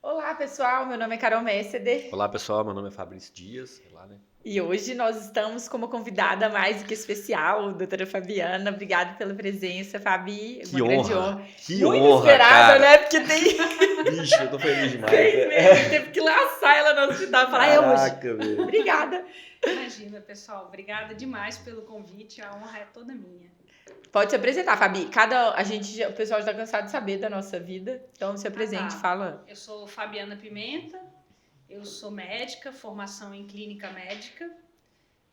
Olá, pessoal. Meu nome é Carol Messeder Olá pessoal, meu nome é Fabrício Dias, sei lá, né? e hoje nós estamos com uma convidada mais do que especial, doutora Fabiana. Obrigada pela presença, Fabi. Uma Que grande honra, honra. que Muito honra, esperada, cara. né? Porque tem Bicho, eu tô feliz demais. 6 meses, a gente teve que laçar ela no hospital e falar, é hoje. Caraca, velho. Obrigada. Imagina, pessoal. Obrigada demais pelo convite. A honra é toda minha. Pode se apresentar, Fabi. O pessoal já está cansado de saber da nossa vida, então se apresente, Tá. fala. Eu sou Fabiana Pimenta. Eu sou médica, formação em clínica médica,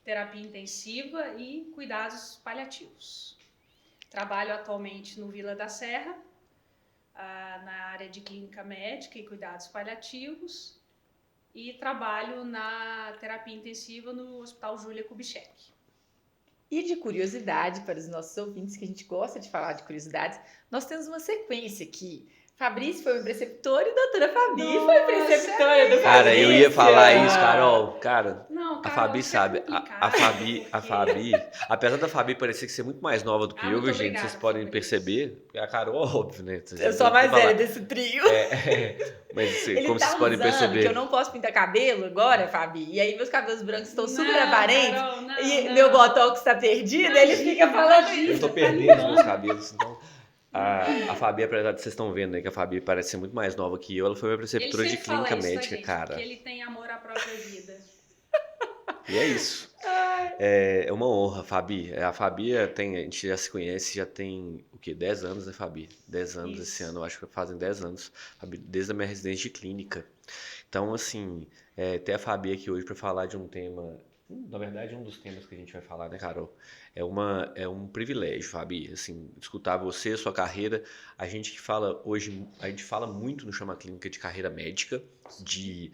terapia intensiva e cuidados paliativos. Trabalho atualmente no Vila da Serra, na área de clínica médica e cuidados paliativos, e trabalho na terapia intensiva no Hospital Júlia Kubitschek. E de curiosidade para os nossos ouvintes, que a gente gosta de falar de curiosidades, nós temos uma sequência aqui. Fabrício foi o preceptor e a doutora Fabi foi preceptora do Fabrício. Cara, eu ia falar isso, Carol. Cara, Não, a Carol, Fabi isso é sabe. A complicado, Fabi, apesar da Fabi parecer ser muito mais nova do que eu, muito viu, gente? obrigada, Vocês podem Fabrício. perceber. A Carol, óbvio, né? Eu sou a mais velha desse trio. Mas Ele como tá vocês podem usando perceber. que eu não posso pintar cabelo agora, Fabi. E aí meus cabelos brancos estão super Não, aparentes. Carol, não, e não. meu botox tá perdido, ele fica falando isso. Eu tô tá perdendo os limpando. meus cabelos, então. A Fabi, apesar de vocês estão vendo aí que a Fabi parece ser muito mais nova que eu, ela foi minha preceptora Ele de sempre fala clínica isso, médica, gente, cara. porque ele tem amor à própria vida. E é isso. É uma honra, Fabi. A a gente já se conhece, já tem o quê? 10 anos, né, Fabi? 10 anos esse Isso. ano, eu acho que fazem 10 anos, Fabi, desde a minha residência de clínica. Então, assim, ter a Fabi aqui hoje para falar de um tema, na verdade, um dos temas que a gente vai falar, né, Carol? É um privilégio, Fabi, assim, escutar você, sua carreira. A gente que fala hoje, a gente fala muito no Chama Clínica de carreira médica, de,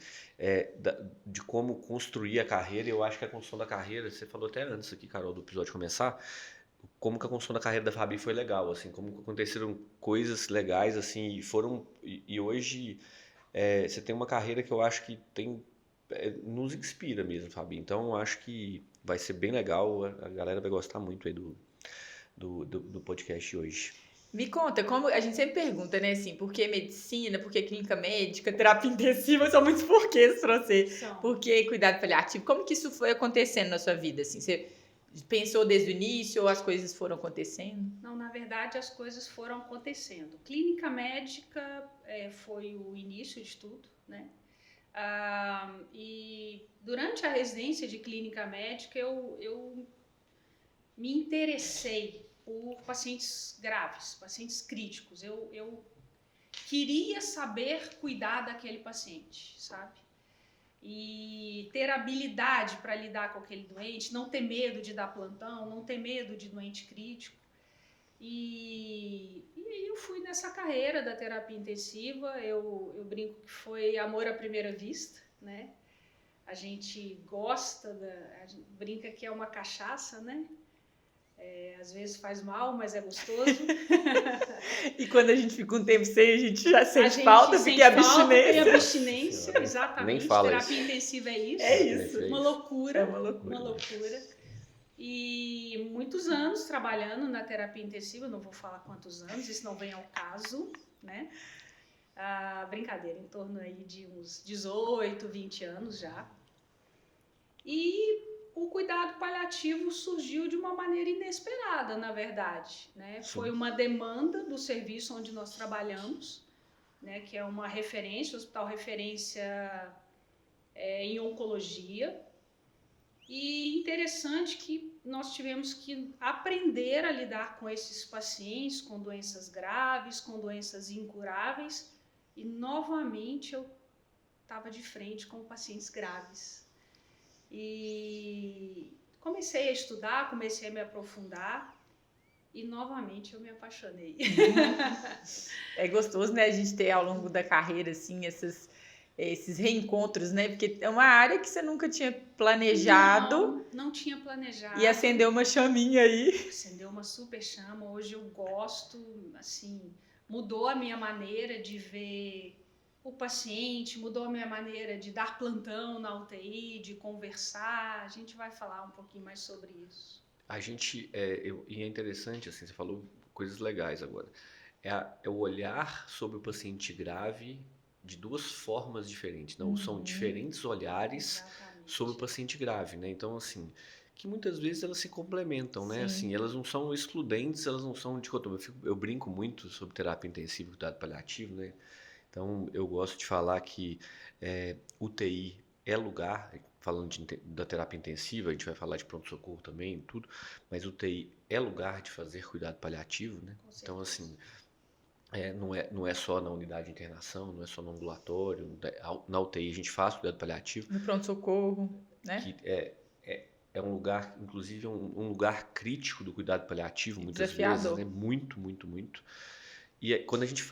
de como construir a carreira. Eu acho que a construção da carreira, você falou até antes aqui, Carol, do episódio começar, como que a construção da carreira da Fabi foi legal, assim, como que aconteceram coisas legais, assim, e hoje você tem uma carreira que eu acho que nos inspira mesmo, Fabi. Então eu acho que vai ser bem legal, a galera vai gostar muito aí do podcast hoje. Me conta, como a gente sempre pergunta, né, assim, por que medicina, por que clínica médica, terapia intensiva, são muitos porquês pra você. São. Por que cuidado paliativo? Como que isso foi acontecendo na sua vida, assim? Você pensou desde o início ou as coisas foram acontecendo? Não, na verdade, as coisas foram acontecendo. Clínica médica foi o início de tudo, né? E durante a residência de clínica médica, eu me interessei por pacientes graves, pacientes críticos. Eu queria saber cuidar daquele paciente, sabe? E ter habilidade para lidar com aquele doente, não ter medo de dar plantão, não ter medo de doente crítico. E aí eu fui nessa carreira da terapia intensiva. Eu brinco que foi amor à primeira vista, né? A gente a gente brinca que é uma cachaça, né? Às vezes faz mal, mas é gostoso. E quando a gente fica um tempo sem, a gente já A sente gente falta, sente porque é falta, tem abstinência. abstinência, Nem exatamente. fala Terapia isso. intensiva é isso. É isso. É Uma isso. loucura. É uma loucura. Uma loucura. E muitos anos trabalhando na terapia intensiva, não vou falar quantos anos, isso não vem ao caso, né? Brincadeira, em torno aí de uns 18, 20 anos já. E o cuidado paliativo surgiu de uma maneira inesperada, na verdade, né? Foi uma demanda do serviço onde nós trabalhamos, né? Que é uma referência, hospital referência em oncologia. E interessante que nós tivemos que aprender a lidar com esses pacientes com doenças graves, com doenças incuráveis, e novamente eu estava de frente com pacientes graves. E comecei a estudar, comecei a me aprofundar e novamente eu me apaixonei. É gostoso, né, a gente ter ao longo da carreira, assim, esses reencontros, né? Porque é uma área que você nunca tinha planejado. Não tinha planejado. E acendeu uma chaminha aí. Acendeu uma super chama. Hoje eu gosto, assim, mudou a minha maneira de ver o paciente, mudou a minha maneira de dar plantão na UTI, de conversar. A gente vai falar um pouquinho mais sobre isso. E é interessante, assim, você falou coisas legais agora. É o olhar sobre o paciente grave de duas formas diferentes, não, são diferentes olhares sobre o paciente grave, né? Então, assim, que muitas vezes elas se complementam, né? Sim. Assim, elas não são excludentes, elas não são dicotomia. Eu brinco muito sobre terapia intensiva e cuidado paliativo, né? Então, eu gosto de falar que UTI é lugar, falando da terapia intensiva, a gente vai falar de pronto-socorro também, tudo, mas UTI é lugar de fazer cuidado paliativo, né? Então, assim, não é só na unidade de internação, não é só no ambulatório, na UTI a gente faz cuidado paliativo, No pronto-socorro, né? que é um lugar, inclusive, um lugar crítico do cuidado paliativo, muitas Desafiador. vezes, né? Muito, muito, muito. E quando a gente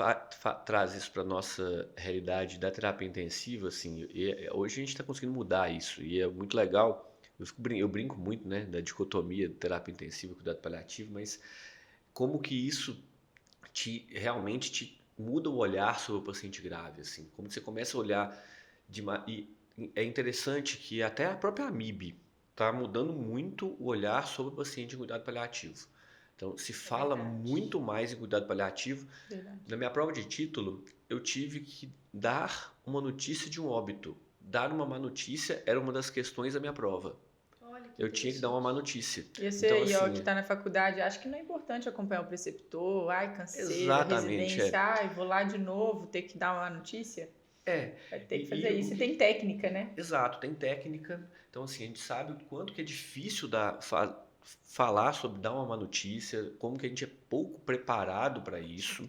traz isso para nossa realidade da terapia intensiva, assim, hoje a gente está conseguindo mudar isso e é muito legal. Eu brinco muito, né, da dicotomia de terapia intensiva e cuidado paliativo, mas como que isso realmente te muda o olhar sobre o paciente grave, assim, como você começa a olhar e é interessante que até a própria AMIB está mudando muito o olhar sobre o paciente em cuidado paliativo. Então, se fala muito mais em cuidado paliativo. Verdade. Na minha prova de título, eu tive que dar uma notícia de um óbito. Dar uma má notícia era uma das questões da minha prova. Eu tinha que dar uma má notícia. E você Então, aí, ó, assim, que está na faculdade, acho que não é importante acompanhar o preceptor, ai, canseira, exatamente, residência, ai, vou lá de novo, ter que dar uma notícia. Vai ter que fazer isso. E tem técnica, né? Exato, tem técnica. Então, assim, a gente sabe o quanto que é difícil falar sobre dar uma má notícia, como que a gente é pouco preparado para isso.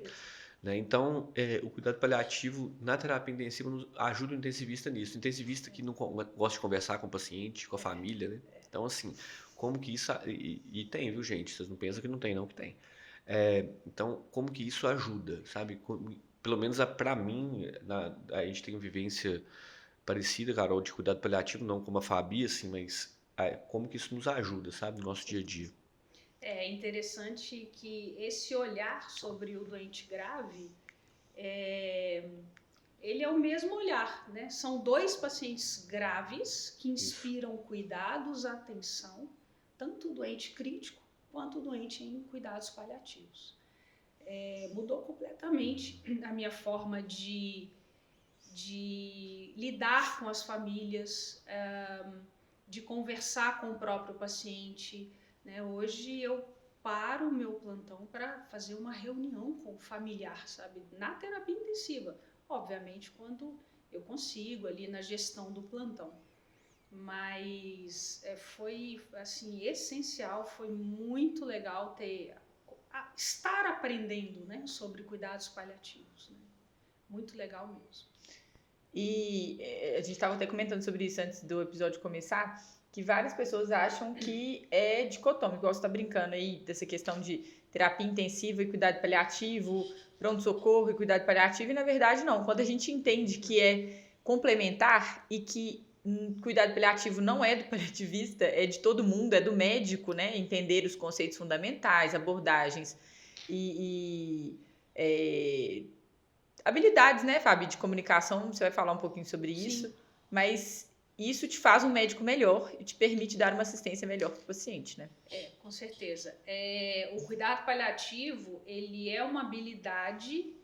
Né? Então, o cuidado paliativo na terapia intensiva ajuda o intensivista nisso. O intensivista que não gosta de conversar com o paciente, com a família, né? Então, assim, como que isso... E tem, viu, gente? Vocês não pensam que não tem, não, que tem. Então, como que isso ajuda, sabe? Pelo menos para mim, a gente tem uma vivência parecida, Carol, de cuidado paliativo, não como a Fabi, assim, mas como que isso nos ajuda, sabe? No nosso dia a dia. É interessante que esse olhar sobre o doente grave, ele é o mesmo olhar, né? São dois pacientes graves que inspiram cuidados, atenção, tanto o doente crítico quanto o doente em cuidados paliativos. Mudou completamente a minha forma de lidar com as famílias, de conversar com o próprio paciente, né? Hoje eu paro o meu plantão para fazer uma reunião com o familiar, sabe? Na terapia intensiva, obviamente quando eu consigo ali na gestão do plantão. Mas foi assim essencial, foi muito legal estar aprendendo, né, sobre cuidados paliativos, né? Muito legal mesmo. E a gente estava até comentando sobre isso antes do episódio começar, que várias pessoas acham que é dicotômico, igual você está brincando aí, dessa questão de terapia intensiva e cuidado paliativo, pronto-socorro e cuidado paliativo, e na verdade não. Quando a gente entende que é complementar e que cuidado paliativo não é do paliativista, é de todo mundo, é do médico, né? Entender os conceitos fundamentais, abordagens habilidades, né, Fábio, de comunicação, você vai falar um pouquinho sobre isso, sim, mas isso te faz um médico melhor e te permite dar uma assistência melhor para o paciente, né? Com certeza. O cuidado paliativo, ele é uma habilidade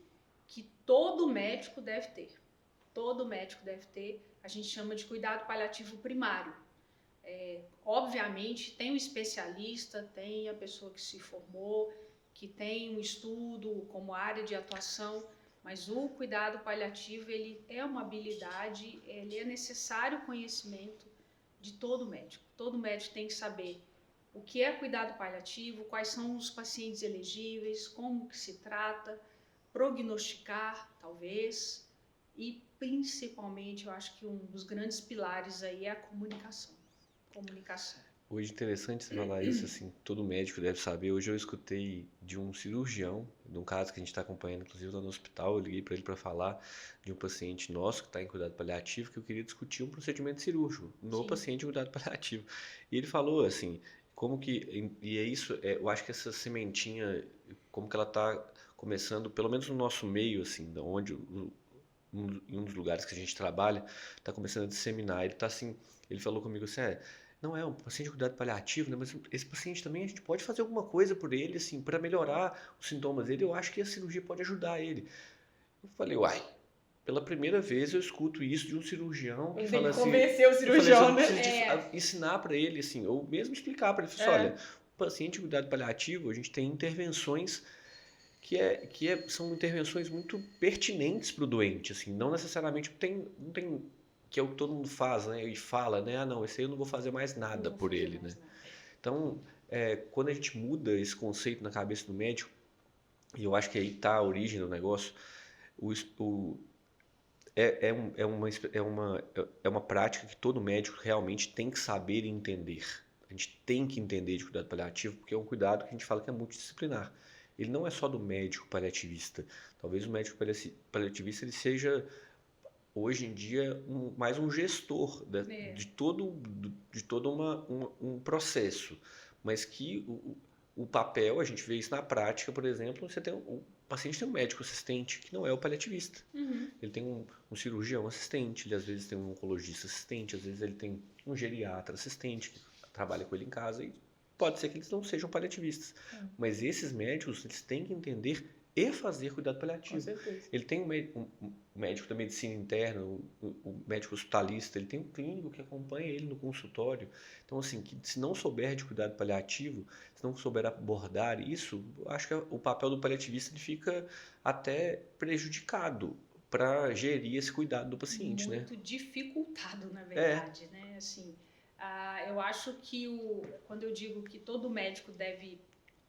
que todo médico deve ter. Todo médico deve ter. A gente chama de cuidado paliativo primário. Obviamente, tem um especialista, tem a pessoa que se formou, que tem um estudo como área de atuação, mas o cuidado paliativo, ele é uma habilidade, ele é necessário conhecimento de todo médico. Todo médico tem que saber o que é cuidado paliativo, quais são os pacientes elegíveis, como que se trata, prognosticar, talvez, e principalmente, eu acho que um dos grandes pilares aí é a comunicação. Hoje, interessante você falar isso, assim, todo médico deve saber. Hoje eu escutei de um cirurgião, de um caso que a gente está acompanhando, inclusive lá no hospital, eu liguei para ele para falar de um paciente nosso que está em cuidado paliativo, que eu queria discutir um procedimento cirúrgico no paciente em cuidado paliativo. E ele falou, assim, como que, e é isso, eu acho que essa sementinha, como que ela está começando, pelo menos no nosso meio, assim, onde, em um dos lugares que a gente trabalha, está começando a disseminar. Ele tá assim, ele falou comigo assim, não é um paciente de cuidado paliativo, né? Mas esse paciente também a gente pode fazer alguma coisa por ele, assim, para melhorar os sintomas dele. Eu acho que a cirurgia pode ajudar ele. Eu falei, uai, pela primeira vez eu escuto isso de um cirurgião que Ele fala tem que assim, convencer o eu falei cirurgião, assim, eu né? preciso ensinar para ele, assim, ou mesmo explicar para ele, assim, olha, o paciente de cuidado paliativo, a gente tem intervenções são intervenções muito pertinentes para o doente, assim, não necessariamente não tem que é o que todo mundo faz, né, e fala, né, não, esse aí eu não vou fazer mais nada por ele, né. Então, quando a gente muda esse conceito na cabeça do médico, e eu acho que aí está a origem do negócio, é uma prática que todo médico realmente tem que saber e entender. A gente tem que entender de cuidado paliativo, porque é um cuidado que a gente fala que é multidisciplinar. Ele não é só do médico paliativista. Talvez o médico paliativista ele seja, hoje em dia, mais um gestor de todo um processo. Mas que o papel, a gente vê isso na prática, por exemplo, o paciente tem um médico assistente, que não é o paliativista. Ele tem um cirurgião assistente, ele às vezes tem um oncologista assistente, às vezes ele tem um geriatra assistente que trabalha com ele em casa e pode ser que eles não sejam paliativistas. Mas esses médicos, eles têm que entender e fazer cuidado paliativo. Com certeza. Ele tem um médico da medicina interna, o médico hospitalista, ele tem um clínico que acompanha ele no consultório. Então, assim, que se não souber de cuidado paliativo, se não souber abordar isso, eu acho que o papel do paliativista ele fica até prejudicado para gerir esse cuidado do paciente, muito dificultado, na verdade, né? Assim, eu acho que quando eu digo que todo médico deve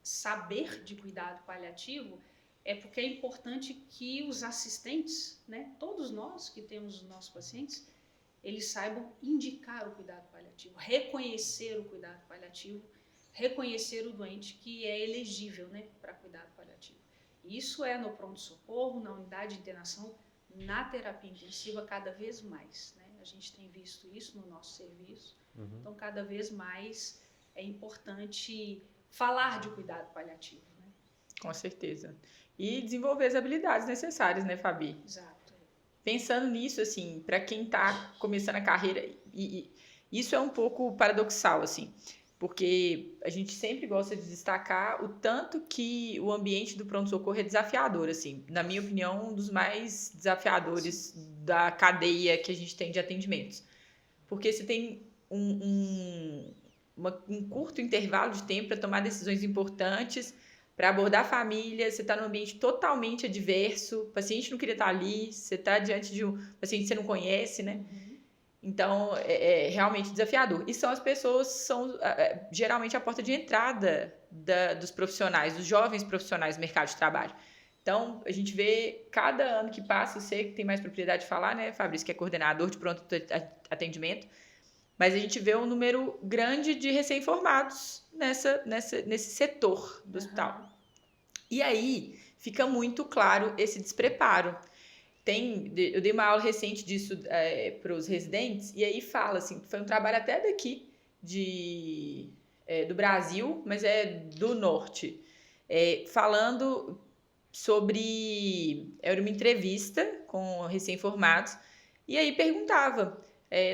saber de cuidado paliativo, é porque é importante que os assistentes, né, todos nós que temos os nossos pacientes, eles saibam indicar o cuidado paliativo, reconhecer o cuidado paliativo, reconhecer o doente que é elegível, né, para cuidado paliativo. Isso é no pronto-socorro, na unidade de internação, na terapia intensiva cada vez mais, né? A gente tem visto isso no nosso serviço. Então, cada vez mais é importante falar de cuidado paliativo, né? Com certeza. E desenvolver as habilidades necessárias, né, Fabi? Exato. Pensando nisso, assim, para quem está começando a carreira, e isso é um pouco paradoxal, assim, porque a gente sempre gosta de destacar o tanto que o ambiente do pronto-socorro é desafiador, assim, na minha opinião, um dos mais desafiadores da cadeia que a gente tem de atendimentos. Porque você tem um curto intervalo de tempo para tomar decisões importantes, para abordar a família, você está num ambiente totalmente adverso, o paciente não queria estar ali, você está diante de um paciente que você não conhece, né? Então, é realmente desafiador. E são as pessoas, são geralmente a porta de entrada dos profissionais, dos jovens profissionais do mercado de trabalho. Então, a gente vê cada ano que passa, você que tem mais propriedade de falar, né, Fabrício, que é coordenador de pronto atendimento, mas a gente vê um número grande de recém-formados nesse setor do hospital. E aí, fica muito claro esse despreparo. Eu dei uma aula recente disso para os residentes, e aí fala assim, foi um trabalho até daqui do Brasil, mas é do norte, falando sobre... Era uma entrevista com recém-formados, e aí perguntava,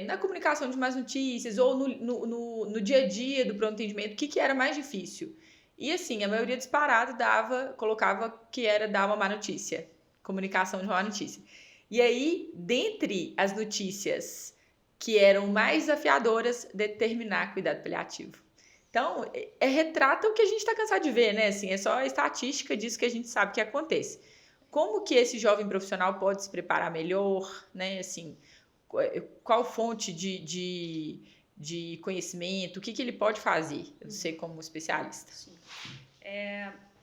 na comunicação de más notícias, ou no dia a dia do pronto atendimento, o que era mais difícil? E assim, a maioria disparada colocava que era dar uma má notícia. Comunicação de uma má notícia. E aí, dentre as notícias que eram mais desafiadoras, determinar cuidado paliativo. Então, retrata o que a gente está cansado de ver, né? Assim, é só a estatística disso que a gente sabe que acontece. Como que esse jovem profissional pode se preparar melhor, né? Assim, qual fonte de conhecimento, o que ele pode fazer, você como especialista? Sim.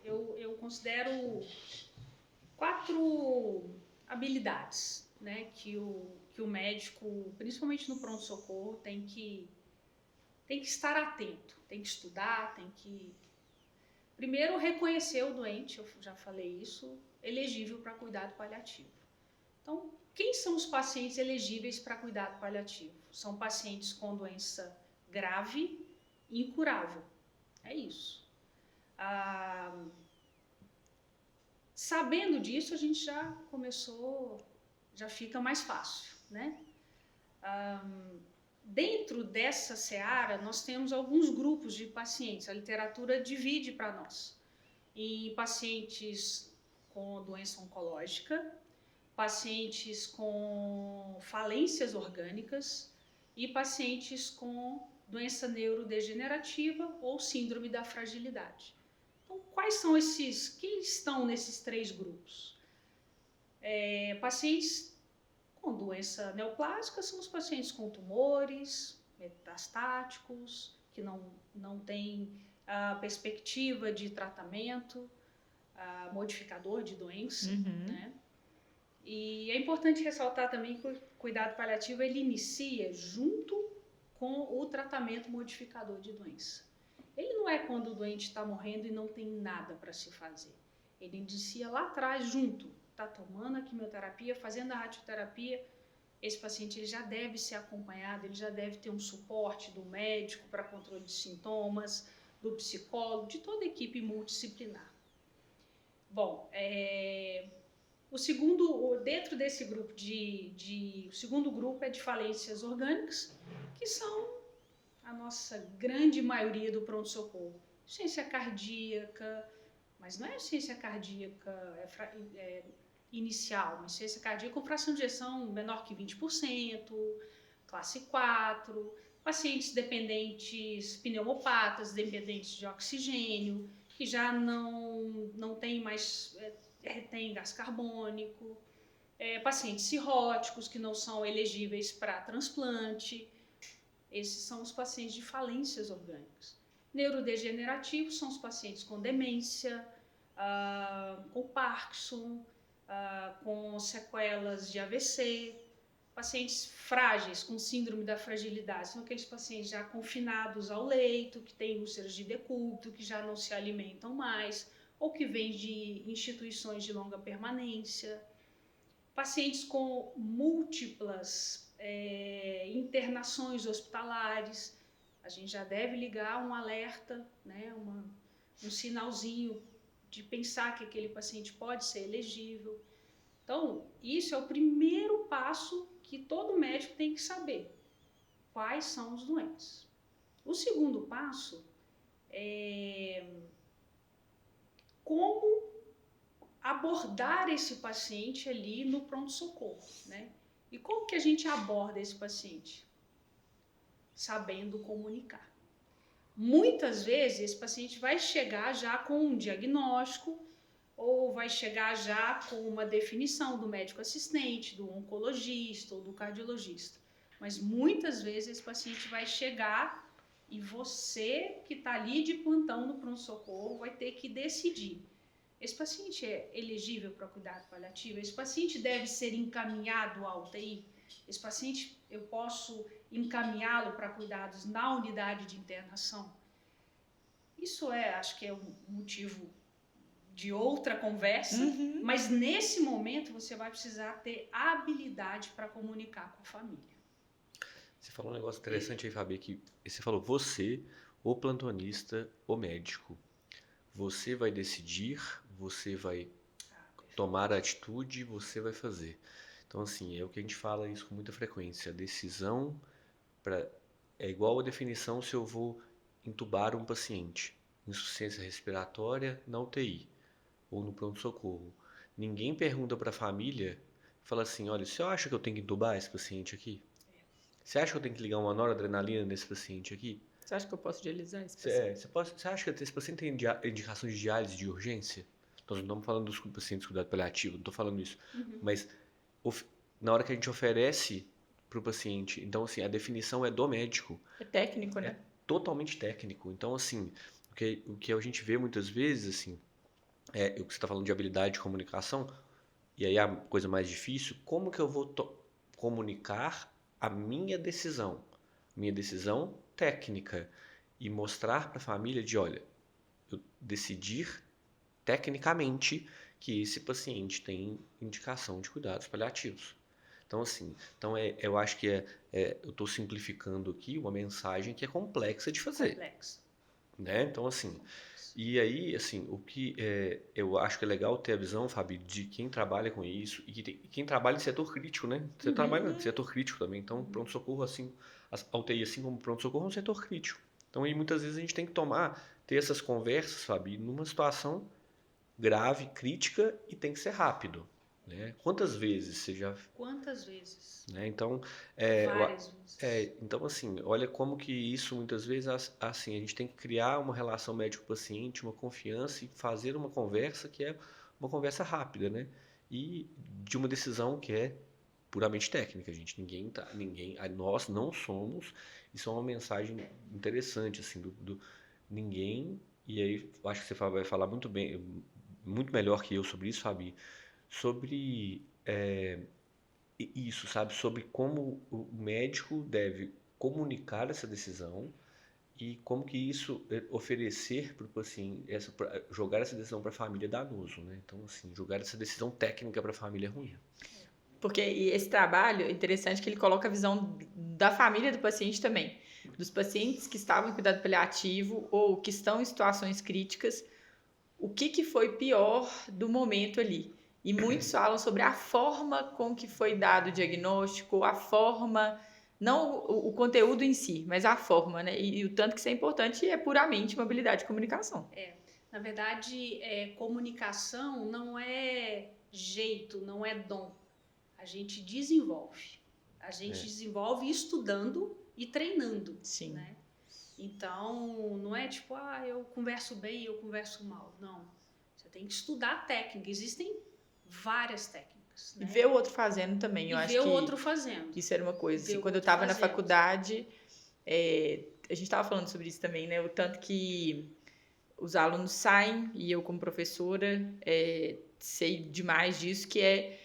Eu considero 4 habilidades, né, que o médico, principalmente no pronto-socorro, tem que estar atento, tem que estudar, tem que... Primeiro, reconhecer o doente, eu já falei isso, elegível para cuidado paliativo. Então, quem são os pacientes elegíveis para cuidado paliativo? São pacientes com doença grave e incurável. É isso. Sabendo disso, a gente já fica mais fácil, né? Dentro dessa seara, nós temos alguns grupos de pacientes. A literatura divide para nós em pacientes com doença oncológica, pacientes com falências orgânicas e pacientes com doença neurodegenerativa ou síndrome da fragilidade. Então, quais são quem estão nesses 3 grupos? Pacientes com doença neoplásica são os pacientes com tumores metastáticos, que não têm a perspectiva de tratamento, modificador de doença, né? E é importante ressaltar também que o cuidado paliativo ele inicia junto com o tratamento modificador de doença. Ele não é quando o doente está morrendo e não tem nada para se fazer. Ele inicia lá atrás junto, está tomando a quimioterapia, fazendo a radioterapia. Esse paciente ele já deve ser acompanhado, ele já deve ter um suporte do médico para controle de sintomas, do psicólogo, de toda a equipe multidisciplinar. Bom, dentro desse grupo o segundo grupo é de falências orgânicas, que são a nossa grande maioria do pronto-socorro. Insuficiência cardíaca, mas não é insuficiência cardíaca inicial, uma insuficiência cardíaca com fração de ejeção menor que 20%, classe 4, pacientes dependentes, pneumopatas, dependentes de oxigênio, que já não tem mais, retém gás carbônico, pacientes cirróticos que não são elegíveis para transplante. Esses são os pacientes de falências orgânicas. Neurodegenerativos são os pacientes com demência, com Parkinson, com sequelas de AVC, pacientes frágeis com síndrome da fragilidade, são aqueles pacientes já confinados ao leito, que têm úlceras de decúbito, que já não se alimentam mais, ou que vêm de instituições de longa permanência, pacientes com múltiplas internações hospitalares. A gente já deve ligar um alerta, né, um sinalzinho de pensar que aquele paciente pode ser elegível. Então, isso é o primeiro passo que todo médico tem que saber. Quais são os doentes? O segundo passo é como abordar esse paciente ali no pronto-socorro, né? E como que a gente aborda esse paciente? Sabendo comunicar. Muitas vezes esse paciente vai chegar já com um diagnóstico ou vai chegar já com uma definição do médico assistente, do oncologista ou do cardiologista. Mas muitas vezes esse paciente vai chegar e você que está ali de plantão no pronto-socorro vai ter que decidir. Esse paciente é elegível para cuidado paliativo? Esse paciente deve ser encaminhado à UTI? Esse paciente, eu posso encaminhá-lo para cuidados na unidade de internação? Isso acho que é um motivo de outra conversa, mas nesse momento você vai precisar ter habilidade para comunicar com a família. Você falou um negócio interessante aí, Fabi, que você falou você, o plantonista, o médico. Você vai decidir, você vai tomar a atitude, você vai fazer. Então, assim, é o que a gente fala isso com muita frequência. A decisão é igual a definição se eu vou entubar um paciente. Insuficiência respiratória na UTI ou no pronto-socorro. Ninguém pergunta para a família, fala assim, olha, você acha que eu tenho que entubar esse paciente aqui? Você acha que eu tenho que ligar uma noradrenalina nesse paciente aqui? Você acha que eu posso dialisar esse paciente? Você acha que esse paciente tem indicação de diálise de urgência? Nós não estamos falando dos pacientes de cuidado paliativo, não estou falando isso. Mas na hora que a gente oferece para o paciente, então assim, a definição é do médico. É técnico, né? É totalmente técnico. Então assim, o que a gente vê muitas vezes, assim, o que você está falando de habilidade de comunicação, e aí a coisa mais difícil, como que eu vou comunicar a minha decisão técnica, e mostrar para a família olha, eu decidir tecnicamente que esse paciente tem indicação de cuidados paliativos. Então, assim, eu acho que eu estou simplificando aqui uma mensagem que é complexa de fazer. Complexa. Né? Então, assim, e aí, assim, o que eu acho que é legal ter a visão, Fabi, de quem trabalha com isso e quem trabalha em setor crítico, né? Você trabalha em setor crítico também, então pronto-socorro, assim, a UTI, assim como pronto-socorro, é um setor crítico. Então, aí, muitas vezes a gente tem que ter essas conversas, Fabi, numa situação grave, crítica, e tem que ser rápido, né? Quantas vezes você já... Quantas vezes? Né? Então, Várias vezes. então, assim, olha como que isso muitas vezes, assim, a gente tem que criar uma relação médico-paciente, uma confiança e fazer uma conversa que é uma conversa rápida, né? E de uma decisão que é puramente técnica, gente. Nós não somos, isso é uma mensagem interessante, assim, ninguém, e aí eu acho que você vai falar muito bem, muito melhor que eu sobre isso, Fabi, sobre isso, sabe? Sobre como o médico deve comunicar essa decisão e como que isso oferecer para o paciente, jogar essa decisão para a família é danoso, né? Então, assim, jogar essa decisão técnica para a família é ruim. Porque esse trabalho é interessante que ele coloca a visão da família do paciente também. Dos pacientes que estavam em cuidado paliativo ou que estão em situações críticas, o que foi pior do momento ali. E muitos falam sobre a forma com que foi dado o diagnóstico, a forma, não o conteúdo em si, mas a forma, né? E o tanto que isso é importante é puramente uma habilidade de comunicação. Na verdade, comunicação não é jeito, não é dom. A gente desenvolve. A gente desenvolve estudando e treinando. Sim. Né? Então, não é tipo, eu converso bem, eu converso mal. Não. Você tem que estudar a técnica. Existem várias técnicas. Né? E ver o outro fazendo também. Eu acho que ver o outro fazendo. Isso era uma coisa. Assim, quando eu estava na faculdade, a gente estava falando sobre isso também, né? O tanto que os alunos saem, e eu como professora sei demais disso, que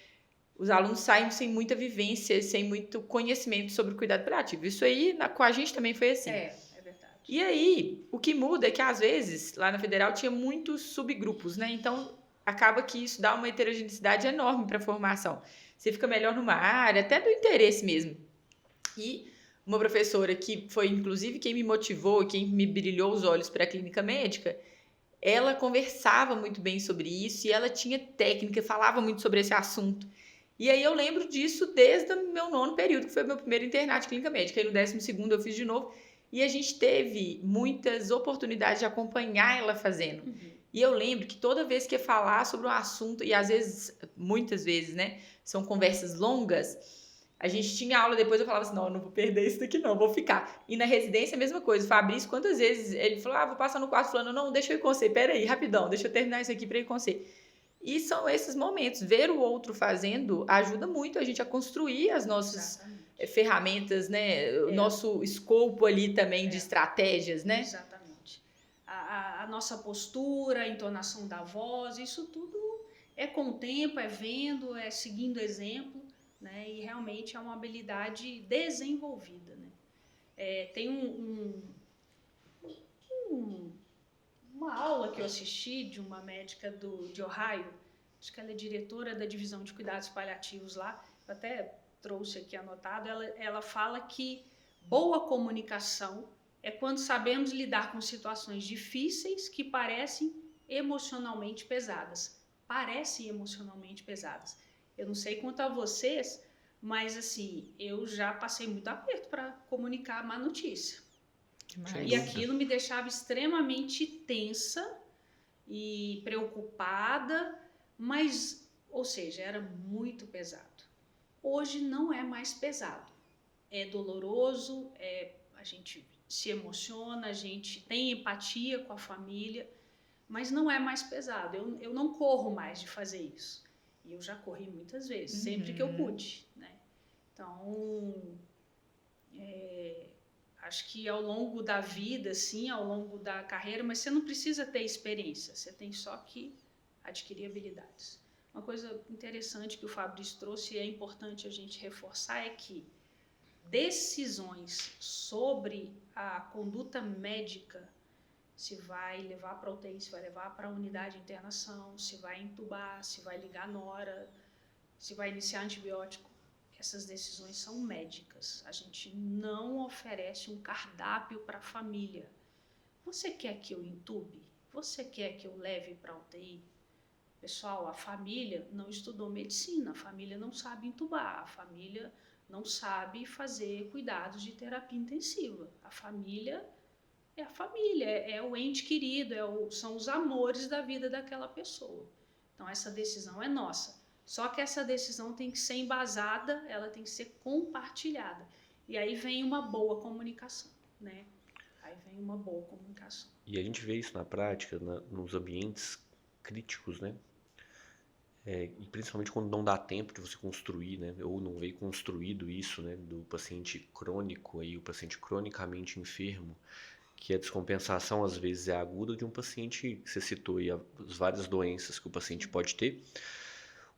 os alunos saem sem muita vivência, sem muito conhecimento sobre o cuidado paliativo. Isso aí, com a gente também foi assim. É verdade. E aí, o que muda é que, às vezes, lá na Federal tinha muitos subgrupos, né? Então, acaba que isso dá uma heterogeneidade enorme para a formação. Você fica melhor numa área, até do interesse mesmo. E uma professora que foi, inclusive, quem me motivou, quem me brilhou os olhos para a clínica médica, ela conversava muito bem sobre isso e ela tinha técnica, falava muito sobre esse assunto. E aí eu lembro disso desde o meu 9º período, que foi o meu primeiro internato de clínica médica. Aí no 12º eu fiz de novo. E a gente teve muitas oportunidades de acompanhar ela fazendo. Uhum. E eu lembro que toda vez que ia falar sobre um assunto, e às vezes, muitas vezes, né, são conversas longas, a gente tinha aula, depois eu falava assim, não, eu não vou perder isso daqui não, vou ficar. E na residência a mesma coisa, o Fabrício, quantas vezes ele falou, vou passar no quarto falando, não, deixa eu ir com você, peraí, rapidão, deixa eu terminar isso aqui pra ir com você. E são esses momentos, ver o outro fazendo ajuda muito a gente a construir as nossas ferramentas, né? O nosso escopo ali também de estratégias, né? Exatamente. A nossa postura, a entonação da voz, isso tudo é com o tempo, é vendo, é seguindo exemplo, né? E realmente é uma habilidade desenvolvida, né? Tem uma aula que eu assisti de uma médica de Ohio, acho que ela é diretora da divisão de cuidados paliativos lá, eu até trouxe aqui anotado, ela fala que boa comunicação é quando sabemos lidar com situações difíceis que parecem emocionalmente pesadas. Parecem emocionalmente pesadas. Eu não sei quanto a vocês, mas assim, eu já passei muito aperto para comunicar a má notícia. E aquilo me deixava extremamente tensa e preocupada, mas, ou seja, era muito pesado. Hoje não é mais pesado. É doloroso, a gente se emociona, a gente tem empatia com a família, mas não é mais pesado. Eu não corro mais de fazer isso. E eu já corri muitas vezes, sempre que eu pude, né? Então, acho que ao longo da vida, sim, ao longo da carreira, mas você não precisa ter experiência, você tem só que adquirir habilidades. Uma coisa interessante que o Fabrício trouxe e é importante a gente reforçar é que decisões sobre a conduta médica, se vai levar para UTI, se vai levar para a unidade de internação, se vai entubar, se vai ligar nora, se vai iniciar antibiótico, essas decisões são médicas. A gente não oferece um cardápio para a família. Você quer que eu entube? Você quer que eu leve para a UTI? Pessoal, a família não estudou medicina, a família não sabe entubar, a família não sabe fazer cuidados de terapia intensiva. A família é a família, é o ente querido, são os amores da vida daquela pessoa. Então, essa decisão é nossa. Só que essa decisão tem que ser embasada, ela tem que ser compartilhada. E aí vem uma boa comunicação, né? Aí vem uma boa comunicação. E a gente vê isso na prática, nos ambientes críticos, né? E principalmente quando não dá tempo de você construir, né? Ou não veio construído isso, né? Do paciente crônico, aí, o paciente cronicamente enfermo, que a descompensação às vezes é aguda de um paciente, que você citou aí as várias doenças que o paciente pode ter,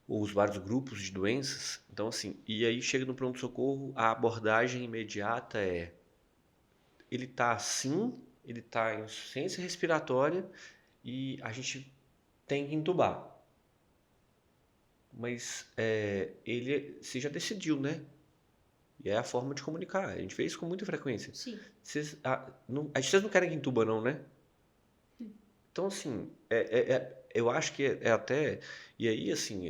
ou os vários grupos de doenças. Então, assim, e aí chega no pronto-socorro, a abordagem imediata é: ele tá assim, ele tá em insuficiência respiratória e a gente tem que entubar. Mas você já decidiu, né? E é a forma de comunicar. A gente vê isso com muita frequência. Sim. Vocês não querem que entuba, não, né? Então, assim, eu acho que é até... E aí, assim,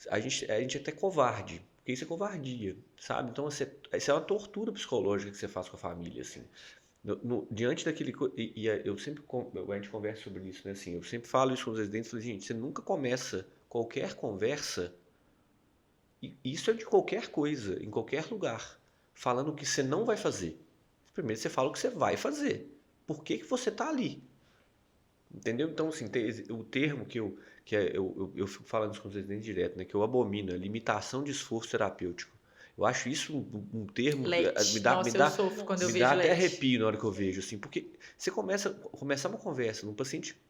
a gente é até covarde. Porque isso é covardia, sabe? Então, isso é uma tortura psicológica que você faz com a família, assim. Diante daquele... eu sempre... A gente conversa sobre isso, né? Assim, eu sempre falo isso com os residentes. Falo, gente, você nunca começa qualquer conversa, e isso é de qualquer coisa, em qualquer lugar, falando o que você não vai fazer. Primeiro você fala o que você vai fazer. Por que você está ali? Entendeu? Então, assim, o termo que eu fico falando isso com os residentes direto, né, que eu abomino, é limitação de esforço terapêutico. Eu acho isso um termo LET. Nossa, eu sofro quando eu me vejo dá até LET. arrepio na hora que eu vejo, assim, porque você começar uma conversa num paciente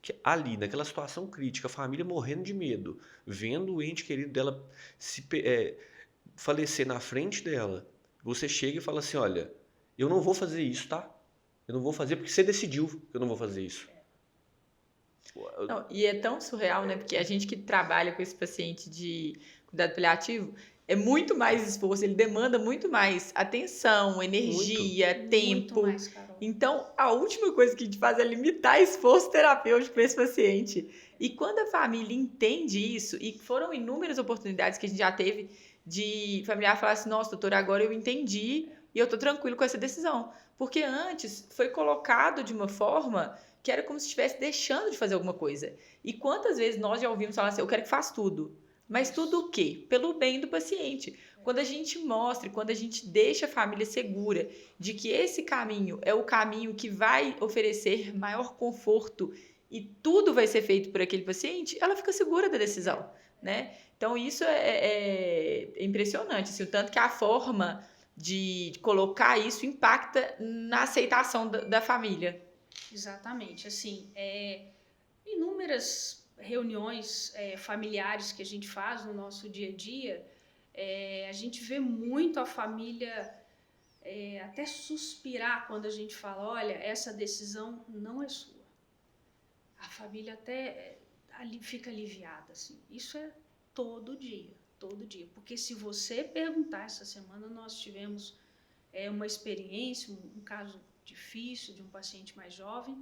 que ali, naquela situação crítica, a família morrendo de medo, vendo o ente querido dela falecer na frente dela, você chega e fala assim: olha, eu não vou fazer isso, tá? Eu não vou fazer porque você decidiu que eu não vou fazer isso. Não, e é tão surreal, né? Porque a gente que trabalha com esse paciente de cuidado paliativo é muito mais esforço, ele demanda muito mais atenção, energia, tempo. Muito mais, Carol. Então, a última coisa que a gente faz é limitar esforço terapêutico para esse paciente. E quando a família entende isso, e foram inúmeras oportunidades que a gente já teve de familiar falar assim: nossa, doutora, agora eu entendi e eu tô tranquilo com essa decisão. Porque antes foi colocado de uma forma que era como se estivesse deixando de fazer alguma coisa. E quantas vezes nós já ouvimos falar assim: eu quero que faça tudo. Mas tudo o quê? Pelo bem do paciente. Quando a gente mostra, quando a gente deixa a família segura de que esse caminho é o caminho que vai oferecer maior conforto e tudo vai ser feito por aquele paciente, ela fica segura da decisão, né? Então, isso é impressionante, assim, o tanto que a forma de colocar isso impacta na aceitação da família. Exatamente. Assim, inúmeras reuniões familiares que a gente faz no nosso dia a dia, a gente vê muito a família até suspirar quando a gente fala: olha, essa decisão não é sua. A família até fica aliviada, assim. Isso é todo dia, porque se você perguntar, essa semana nós tivemos uma experiência, um caso difícil de um paciente mais jovem,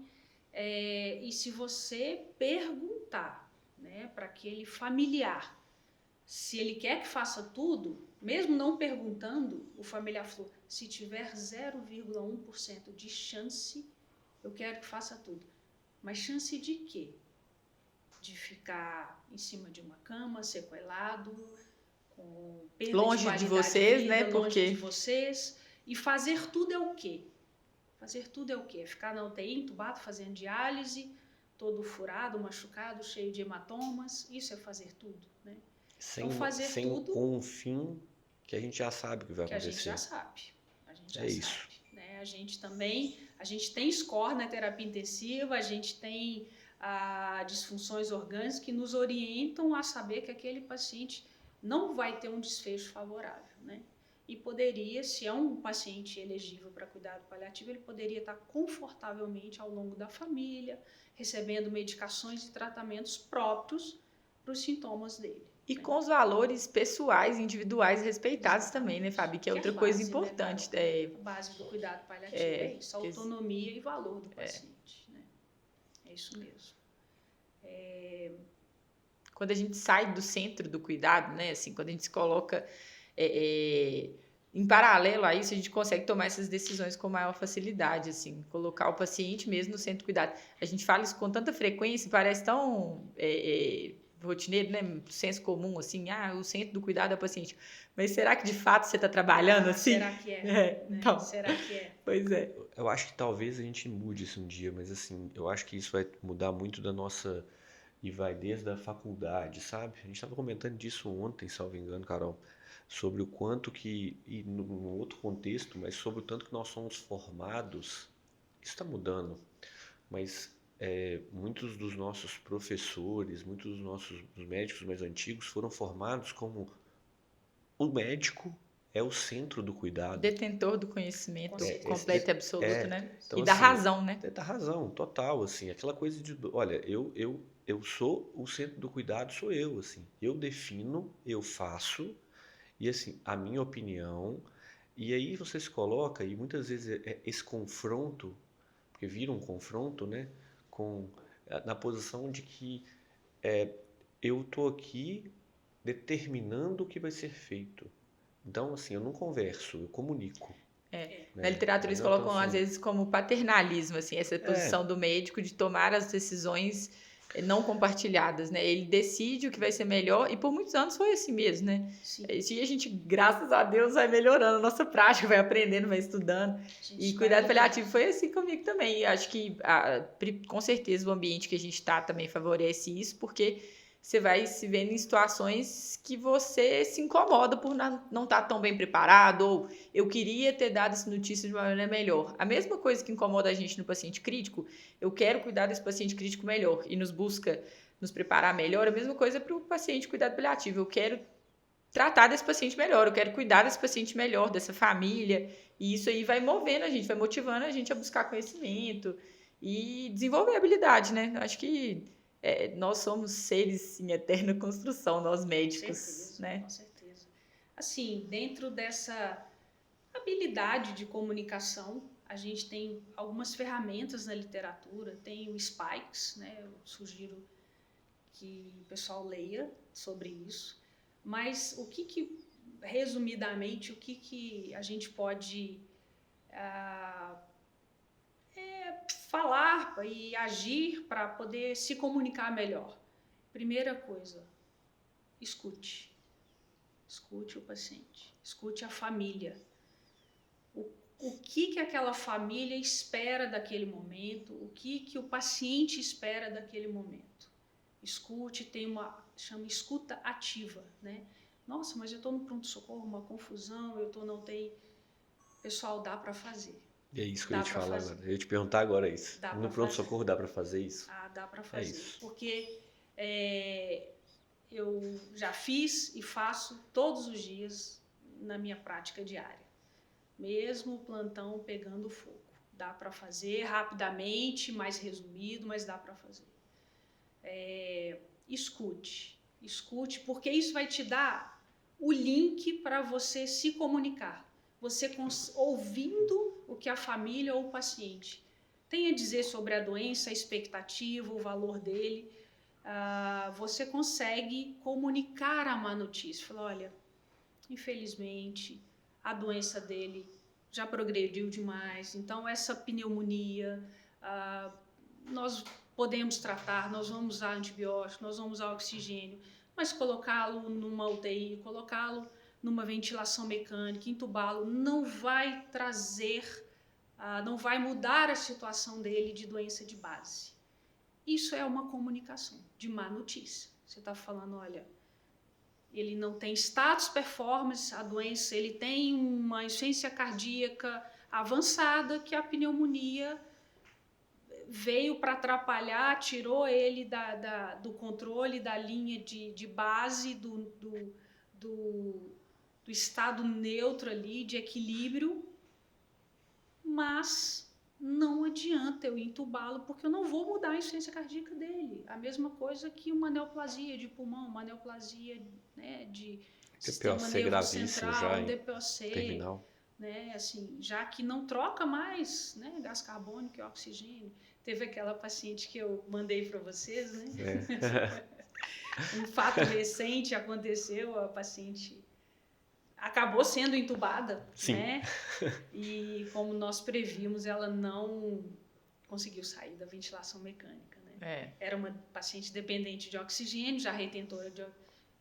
e se você perguntar, né, para aquele familiar se ele quer que faça tudo, mesmo não perguntando, o familiar falou: se tiver 0,1% de chance, eu quero que faça tudo. Mas chance de quê? De ficar em cima de uma cama, sequelado, com perda longe de de qualidade vocês, de vida, né? longe Porque de vocês. E fazer tudo é o quê? Fazer tudo é o quê? Ficar na UTI, entubado, fazendo diálise, todo furado, machucado, cheio de hematomas. Isso é fazer tudo, né? Então, fazer tudo com um fim que a gente já sabe que vai acontecer. A gente já sabe. A gente já isso. sabe, né? A gente também, a gente tem score na terapia intensiva, a gente tem disfunções orgânicas que nos orientam a saber que aquele paciente não vai ter um desfecho favorável, né? E poderia, se é um paciente elegível para cuidado paliativo, ele poderia estar confortavelmente ao longo da família, recebendo medicações e tratamentos próprios para os sintomas dele. E com os valores pessoais, individuais respeitados também, né, Fabi? Que é outra coisa importante. A base do cuidado paliativo é isso, a autonomia e valor do paciente. Né? É isso mesmo. Quando a gente sai do centro do cuidado, né, assim, quando a gente se coloca em paralelo a isso, a gente consegue tomar essas decisões com maior facilidade, assim, colocar o paciente mesmo no centro do cuidado. A gente fala isso com tanta frequência, parece tão rotineiro, né? Senso comum, assim, o centro do cuidado ao paciente. Mas será que de fato você está trabalhando assim? Será que é? Né? Então, Será que é? Pois é. Eu acho que talvez a gente mude isso um dia, mas assim, eu acho que isso vai mudar muito da nossa. E vai desde a faculdade, sabe? A gente estava comentando disso ontem, salvo engano, Carol, sobre o quanto que, e num outro contexto, mas sobre o tanto que nós somos formados. Isso está mudando, mas muitos dos nossos professores, muitos dos médicos mais antigos foram formados como o médico é o centro do cuidado. Detentor do conhecimento completo e absoluto, né? Então, e da assim, razão, né? Da razão, total, assim, aquela coisa de, olha, eu sou o centro do cuidado, sou eu, assim, eu defino, eu faço, e assim, a minha opinião, e aí você se coloca, e muitas vezes esse confronto, porque vira um confronto, né, na posição de que eu tô aqui determinando o que vai ser feito. Então, assim, eu não converso, eu comunico. Na literatura eles Então, colocam às vezes como paternalismo, assim, essa posição do médico de tomar as decisões não compartilhadas, né? Ele decide o que vai ser melhor e por muitos anos foi assim mesmo, né? Sim. E a gente, graças a Deus, vai melhorando a nossa prática, vai aprendendo, vai estudando. E cuidado paliativo foi assim comigo também. E acho que, com certeza, o ambiente que a gente está também favorece isso, porque você vai se vendo em situações que você se incomoda por não estar tão bem preparado, ou eu queria ter dado essa notícia de uma maneira melhor. A mesma coisa que incomoda a gente no paciente crítico, eu quero cuidar desse paciente crítico melhor e nos busca nos preparar melhor, a mesma coisa para o paciente cuidado paliativo. Eu quero tratar desse paciente melhor, eu quero cuidar desse paciente melhor, dessa família, e isso aí vai movendo a gente, vai motivando a gente a buscar conhecimento e desenvolver habilidade, né? Eu acho que nós somos seres em eterna construção, nós médicos, com certeza, né? Com certeza. Assim, dentro dessa habilidade de comunicação, a gente tem algumas ferramentas na literatura, tem o Spikes, né? Eu sugiro que o pessoal leia sobre isso, mas resumidamente, o que a gente pode falar e agir para poder se comunicar melhor? Primeira coisa, escute. Escute o paciente, escute a família. O que aquela família espera daquele momento, o que o paciente espera daquele momento. Escute, chama escuta ativa, né? Nossa, mas eu estou no pronto-socorro, uma confusão, eu estou na UTI. Pessoal, dá para fazer. E é isso que eu ia te falar agora. Eu ia te perguntar agora isso. No pronto-socorro dá para fazer isso? Dá para fazer. É isso. Porque eu já fiz e faço todos os dias na minha prática diária. Mesmo o plantão pegando fogo. Dá para fazer rapidamente, mais resumido, mas dá para fazer. Escute, porque isso vai te dar o link para você se comunicar. Você ouvindo o que a família ou o paciente tem a dizer sobre a doença, a expectativa, o valor dele, você consegue comunicar a má notícia. Falar, olha, infelizmente, a doença dele já progrediu demais, então essa pneumonia, nós podemos tratar, nós vamos usar antibiótico, nós vamos usar oxigênio, mas colocá-lo numa UTI, colocá-lo numa ventilação mecânica, entubá-lo, não vai trazer, não vai mudar a situação dele de doença de base. Isso é uma comunicação de má notícia. Você está falando, olha, ele não tem status performance, a doença, ele tem uma insuficiência cardíaca avançada, que a pneumonia veio para atrapalhar, tirou ele do controle da linha de base, do estado neutro ali, de equilíbrio, mas não adianta eu entubá-lo, porque eu não vou mudar a insuficiência cardíaca dele. A mesma coisa que uma neoplasia de pulmão, uma neoplasia, né, de sistema nervoso central, DPOC, terminal. Né, assim, já que não troca mais, né, gás carbônico e oxigênio. Teve aquela paciente que eu mandei para vocês, né? Um fato recente aconteceu, a paciente acabou sendo entubada, Sim. Né? E como nós prevíamos, ela não conseguiu sair da ventilação mecânica, né? Era uma paciente dependente de oxigênio, já retentora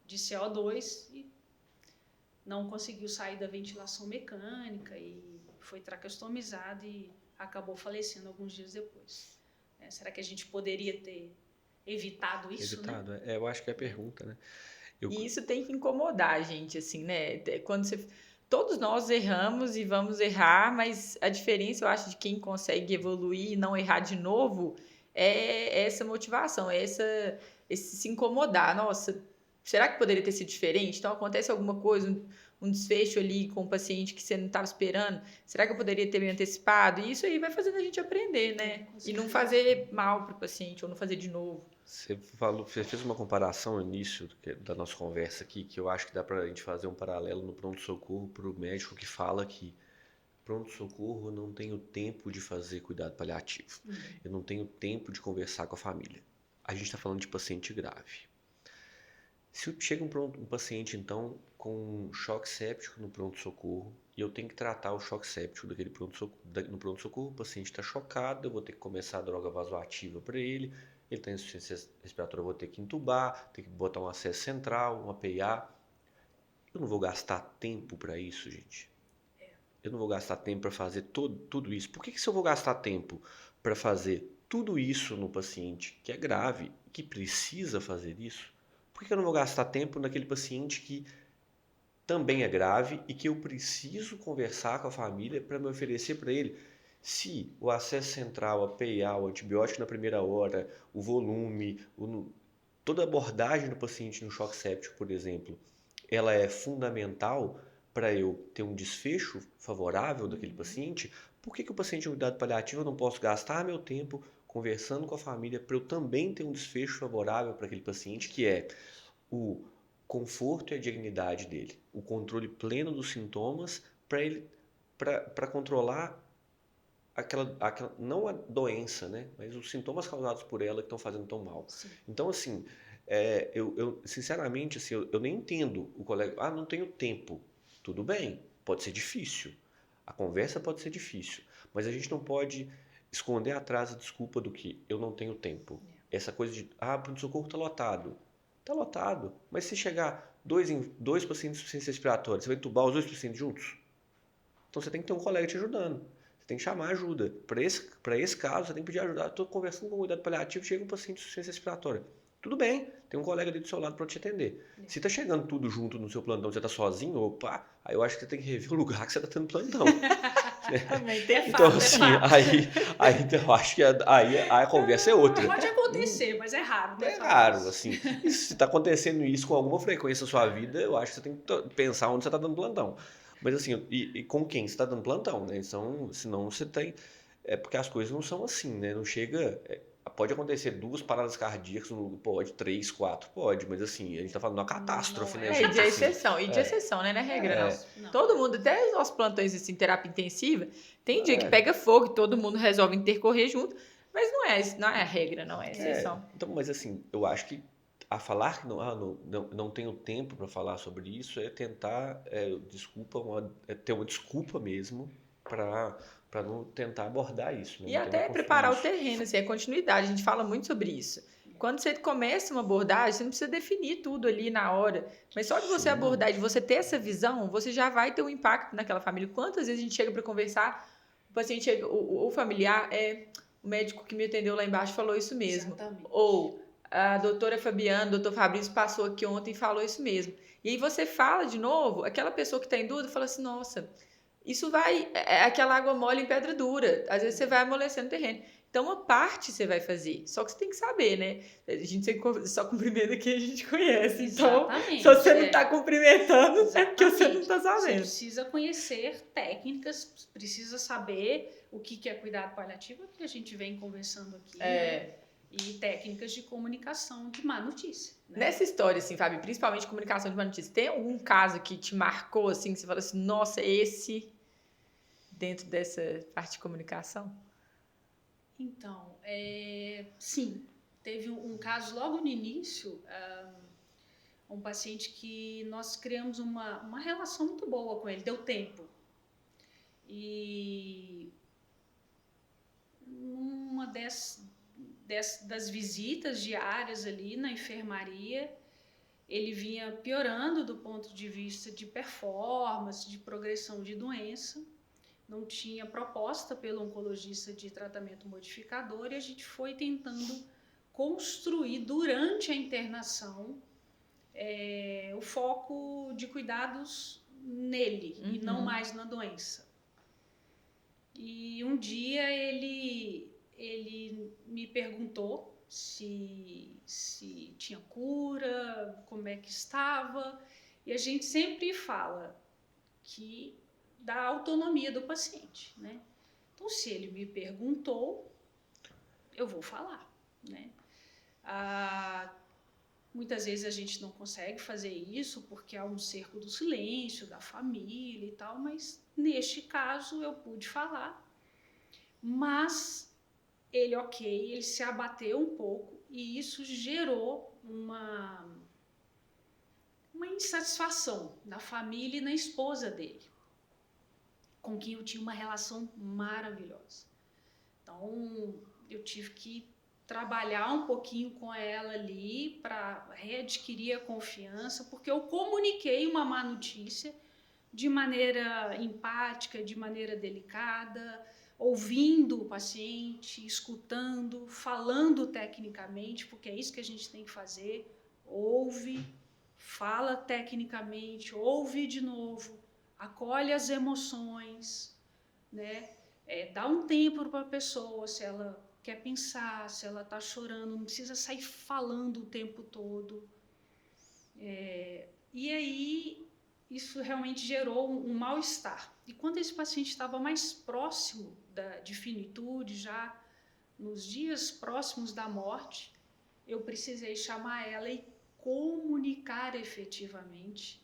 de CO2 e não conseguiu sair da ventilação mecânica e foi traqueostomizada e acabou falecendo alguns dias depois. Será que a gente poderia ter evitado isso, né? Eu acho que é a pergunta, né? E isso tem que incomodar a gente, assim, né? Quando você... Todos nós erramos e vamos errar, mas a diferença, eu acho, de quem consegue evoluir e não errar de novo é essa motivação, esse se incomodar. Nossa, será que poderia ter sido diferente? Então, acontece alguma coisa, um desfecho ali com o paciente que você não estava esperando. Será que eu poderia ter me antecipado? E isso aí vai fazendo a gente aprender, né? E não fazer mal para o paciente, ou não fazer de novo. Você fez uma comparação no início da nossa conversa aqui, que eu acho que dá pra gente fazer um paralelo no pronto-socorro para o médico que fala que pronto-socorro não tenho tempo de fazer cuidado paliativo. Eu não tenho tempo de conversar com a família. A gente está falando de paciente grave. Se chega um paciente, então, com um choque séptico no pronto-socorro, e eu tenho que tratar o choque séptico no pronto-socorro, o paciente está chocado, eu vou ter que começar a droga vasoativa para ele tem insuficiência respiratória, eu vou ter que entubar, ter que botar um acesso central, uma PA. Eu não vou gastar tempo para isso, gente. Eu não vou gastar tempo para fazer tudo isso. Por que se eu vou gastar tempo para fazer tudo isso no paciente que é grave, que precisa fazer isso? Por que eu não vou gastar tempo naquele paciente que também é grave e que eu preciso conversar com a família para me oferecer para ele? Se o acesso central, a PA, o antibiótico na primeira hora, o volume, toda a abordagem do paciente no choque séptico, por exemplo, ela é fundamental para eu ter um desfecho favorável daquele paciente, por que o paciente em cuidado paliativo eu não posso gastar meu tempo conversando com a família para eu também ter um desfecho favorável para aquele paciente, que é o conforto e a dignidade dele, o controle pleno dos sintomas para controlar aquela, não a doença, né, mas os sintomas causados por ela que estão fazendo tão mal. Sim. Então, assim, eu sinceramente, assim, eu nem entendo o colega, não tenho tempo. Tudo bem, pode ser difícil. A conversa pode ser difícil, mas a gente não pode esconder atrás a desculpa do que eu não tenho tempo. Essa coisa de, o pronto-socorro está lotado. Está lotado, mas se chegar dois pacientes de insuficiência respiratória, você vai entubar os 2 pacientes juntos? Então você tem que ter um colega te ajudando. Você tem que chamar ajuda. Para esse caso, você tem que pedir ajuda. Estou conversando com o cuidado paliativo, chega um paciente de insuficiência respiratória. Tudo bem, tem um colega ali do seu lado para te atender. Se está chegando tudo junto no seu plantão, você está sozinho, aí eu acho que você tem que rever o lugar que você está tendo plantão. Também tem então, assim, aí eu acho que aí a conversa é outra. Pode acontecer, mas é raro, né? É raro, assim. E se está acontecendo isso com alguma frequência na sua vida, eu acho que você tem que pensar onde você está dando plantão. Mas assim, e com quem você está dando plantão, né? Então, senão você tem... porque as coisas não são assim, né? Não chega... pode acontecer 2 paradas cardíacas, pode, 3, 4, pode, mas assim, a gente tá falando de uma catástrofe, né, gente? De exceção, de exceção, né? Não é regra, não. Todo mundo, até os nossos plantões assim, terapia intensiva, tem dia que pega fogo e todo mundo resolve intercorrer junto, mas não é a regra, não é exceção. Então, mas assim, eu acho que a falar que não tenho tempo para falar sobre isso é tentar, ter uma desculpa mesmo para não tentar abordar isso. Né? E até preparar o terreno, assim, é continuidade, a gente fala muito sobre isso. Quando você começa uma abordagem, você não precisa definir tudo ali na hora, mas só de você abordar e de você ter essa visão, você já vai ter um impacto naquela família. Quantas vezes a gente chega para conversar, o paciente chega, o familiar, o médico que me atendeu lá embaixo falou isso mesmo. Exatamente. Ou a doutora Fabiana, o doutor Fabrício passou aqui ontem e falou isso mesmo. E aí você fala de novo, aquela pessoa que está em dúvida fala assim, nossa, isso vai, aquela água mole em pedra dura, às vezes você vai amolecendo o terreno. Então, uma parte você vai fazer, só que você tem que saber, né? A gente só cumprimenta quem a gente conhece. Exatamente, então, se você não está cumprimentando, é porque você não está sabendo. Você precisa conhecer técnicas, precisa saber o que é cuidado paliativo, que a gente vem conversando aqui, né? E técnicas de comunicação de má notícia. Né? Nessa história, assim, Fábio, principalmente comunicação de má notícia, tem algum caso que te marcou, assim, que você fala assim, nossa, esse dentro dessa parte de comunicação? Então, sim, teve um caso logo no início, um paciente que nós criamos uma relação muito boa com ele, deu tempo. E numa das visitas diárias ali na enfermaria, ele vinha piorando do ponto de vista de performance, de progressão de doença. Não tinha proposta pelo oncologista de tratamento modificador e a gente foi tentando construir durante a internação o foco de cuidados nele e não mais na doença. E um dia ele me perguntou se tinha cura, como é que estava, e a gente sempre fala que da autonomia do paciente, né? Então, se ele me perguntou, eu vou falar, né? Muitas vezes a gente não consegue fazer isso porque há um cerco do silêncio, da família e tal, mas neste caso eu pude falar, mas ele se abateu um pouco e isso gerou uma insatisfação na família e na esposa dele, com quem eu tinha uma relação maravilhosa. Então, eu tive que trabalhar um pouquinho com ela ali para readquirir a confiança, porque eu comuniquei uma má notícia de maneira empática, de maneira delicada, ouvindo o paciente, escutando, falando tecnicamente, porque é isso que a gente tem que fazer. Ouve, fala tecnicamente, ouve de novo, acolhe as emoções, né? Dá um tempo para a pessoa, se ela quer pensar, se ela está chorando, não precisa sair falando o tempo todo. E aí, isso realmente gerou um mal-estar. E quando esse paciente estava mais próximo de finitude, já nos dias próximos da morte, eu precisei chamar ela e comunicar efetivamente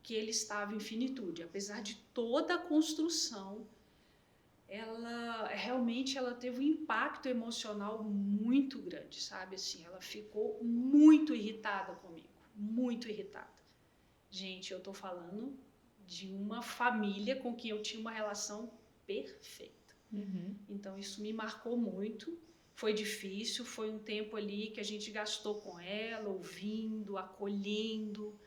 que ele estava em finitude. Apesar de toda a construção, ela teve um impacto emocional muito grande, sabe? Assim, ela ficou muito irritada comigo, muito irritada. Gente, eu tô falando de uma família com quem eu tinha uma relação perfeita. Então, isso me marcou muito. Foi difícil, foi um tempo ali que a gente gastou com ela, ouvindo, acolhendo,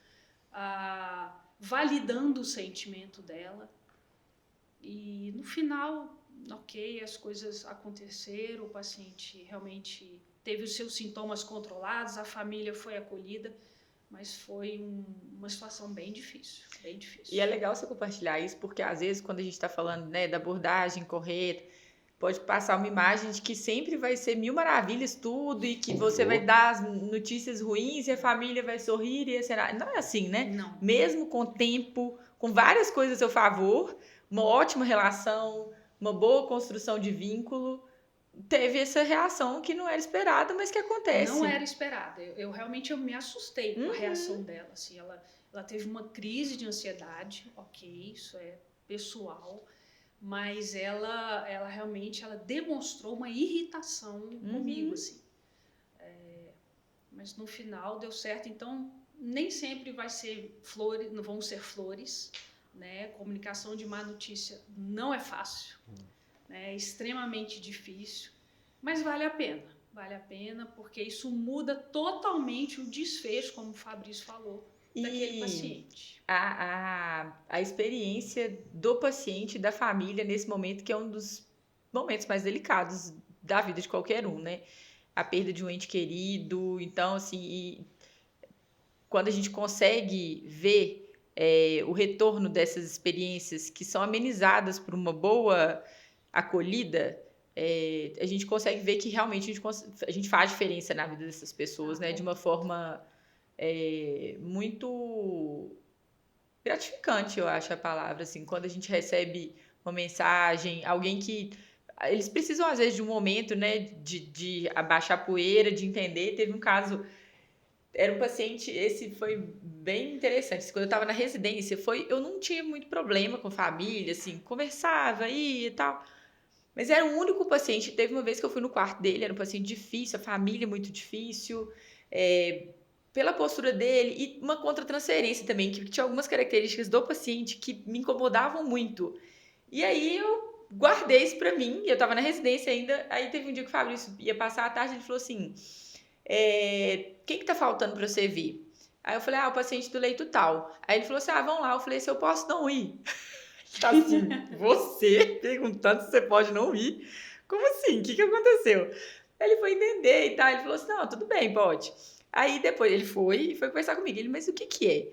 validando o sentimento dela. E no final, ok, as coisas aconteceram, o paciente realmente teve os seus sintomas controlados, a família foi acolhida, mas foi uma situação bem difícil, bem difícil. E é legal você compartilhar isso, porque às vezes quando a gente está falando, né, da abordagem correta, pode passar uma imagem de que sempre vai ser mil maravilhas tudo e que você vai dar as notícias ruins e a família vai sorrir e será. Não é assim, né? Não. Mesmo com tempo, com várias coisas a seu favor, uma ótima relação, uma boa construção de vínculo, teve essa reação que não era esperada, mas que acontece. Não era esperada. Eu realmente me assustei com a reação dela. Assim, ela teve uma crise de ansiedade, ok, isso é pessoal, mas ela realmente demonstrou uma irritação comigo, assim. Mas no final deu certo. Então, nem sempre vai ser flores, não vão ser flores, né? Comunicação de má notícia não é fácil, né? É extremamente difícil, mas vale a pena porque isso muda totalmente o desfecho, como o Fabrício falou, daquele paciente. A experiência do paciente e da família nesse momento, que é um dos momentos mais delicados da vida de qualquer um, né? A perda de um ente querido. Então, assim, quando a gente consegue ver o retorno dessas experiências que são amenizadas por uma boa acolhida, a gente consegue ver que realmente a gente faz diferença na vida dessas pessoas, né? De uma forma muito gratificante, eu acho a palavra, assim, quando a gente recebe uma mensagem, alguém que eles precisam às vezes de um momento, né, de abaixar a poeira, de entender. Teve um caso, era um paciente, esse foi bem interessante, quando eu estava na residência, eu não tinha muito problema com família, assim, conversava aí e tal, mas era o único paciente. Teve uma vez que eu fui no quarto dele, era um paciente difícil, a família muito difícil, pela postura dele, e uma contratransferência também, que tinha algumas características do paciente que me incomodavam muito. E aí eu guardei isso pra mim, e eu tava na residência ainda, aí teve um dia que o Fabrício ia passar a tarde, ele falou assim, quem que tá faltando pra você vir? Aí eu falei, o paciente do leito tal. Aí ele falou assim, vamos lá. Eu falei, se eu posso não ir. Tá assim, você perguntando se você pode não ir? Como assim? O que aconteceu? Ele foi entender e tal. Ele falou assim, não, tudo bem, pode. Aí depois ele foi conversar comigo. Ele, mas o que é?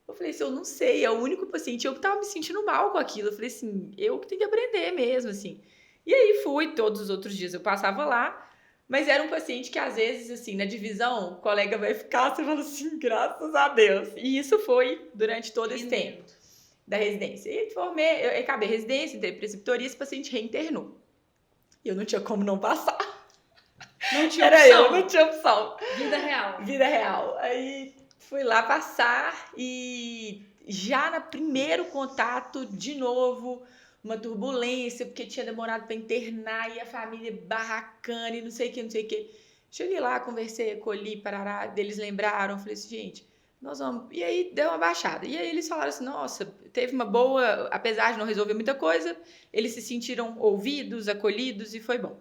Eu falei assim, eu não sei, é o único paciente. Eu tava me sentindo mal com aquilo. Eu falei assim, eu que tenho que aprender mesmo, assim. E aí fui, todos os outros dias eu passava lá. Mas era um paciente que, às vezes, assim, na divisão, o colega vai ficar, você fala assim, graças a Deus. E isso foi durante todo esse tempo da residência. E eu acabei a residência, entrei preceptoria, esse paciente reinternou. E eu não tinha como não passar. Não tinha Era opção. eu, não tinha opção. Vida real. Vida real. Aí fui lá passar e já no primeiro contato, de novo, uma turbulência, porque tinha demorado para internar e a família barracana e não sei o que, não sei o que. Cheguei lá, conversei, acolhi, parará, eles lembraram, falei assim, gente, nós vamos... E aí deu uma baixada. E aí eles falaram assim, nossa, teve uma boa... Apesar de não resolver muita coisa, eles se sentiram ouvidos, acolhidos e foi bom.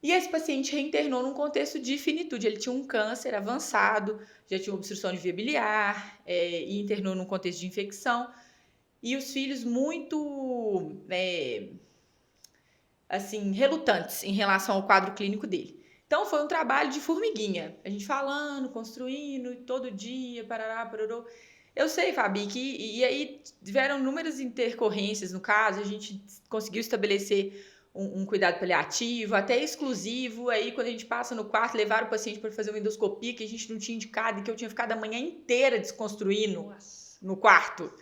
E esse paciente reinternou num contexto de finitude. Ele tinha um câncer avançado, já tinha obstrução de via biliar, e internou num contexto de infecção. E os filhos muito, assim, relutantes em relação ao quadro clínico dele. Então, foi um trabalho de formiguinha. A gente falando, construindo, todo dia, parará, pararô. Eu sei, Fabi, e aí tiveram inúmeras intercorrências no caso, a gente conseguiu estabelecer um cuidado paliativo, até exclusivo. Aí, quando a gente passa no quarto, levaram o paciente para fazer uma endoscopia que a gente não tinha indicado e que eu tinha ficado a manhã inteira desconstruindo no quarto.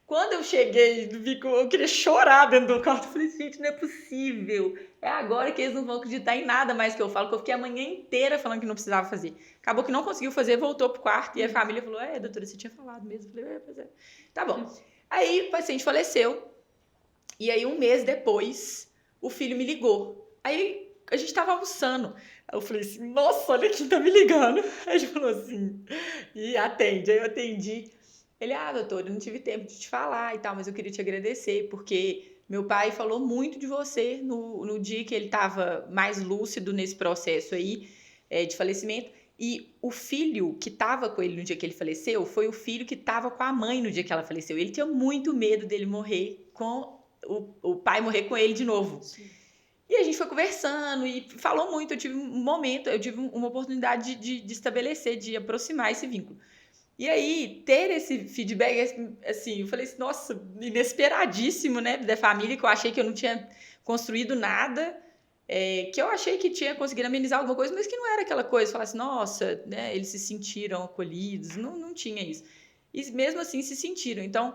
Quando eu cheguei, eu queria chorar dentro do quarto. Eu falei, gente, não é possível. É agora que eles não vão acreditar em nada mais que eu falo, que eu fiquei a manhã inteira falando que não precisava fazer. Acabou que não conseguiu fazer, voltou pro quarto e a família falou, doutora, você tinha falado mesmo. Eu falei, pois é. Tá bom. Aí o paciente faleceu e aí um mês depois o filho me ligou. Aí a gente tava almoçando. Aí eu falei assim, nossa, olha quem tá me ligando. Aí ele falou assim, e atende. Aí eu atendi. Ele, doutor, eu não tive tempo de te falar e tal, mas eu queria te agradecer, porque meu pai falou muito de você no dia que ele estava mais lúcido nesse processo aí de falecimento. E o filho que estava com ele no dia que ele faleceu foi o filho que estava com a mãe no dia que ela faleceu. Ele tinha muito medo dele morrer com o pai morrer com ele de novo. Sim. E a gente foi conversando e falou muito. Eu tive uma oportunidade de estabelecer, de aproximar esse vínculo. E aí, ter esse feedback, assim, eu falei assim, nossa, inesperadíssimo, né, da família, que eu achei que eu não tinha construído nada, que eu achei que tinha conseguido amenizar alguma coisa, mas que não era aquela coisa, falar assim, nossa, né, eles se sentiram acolhidos, não tinha isso. E mesmo assim se sentiram. Então,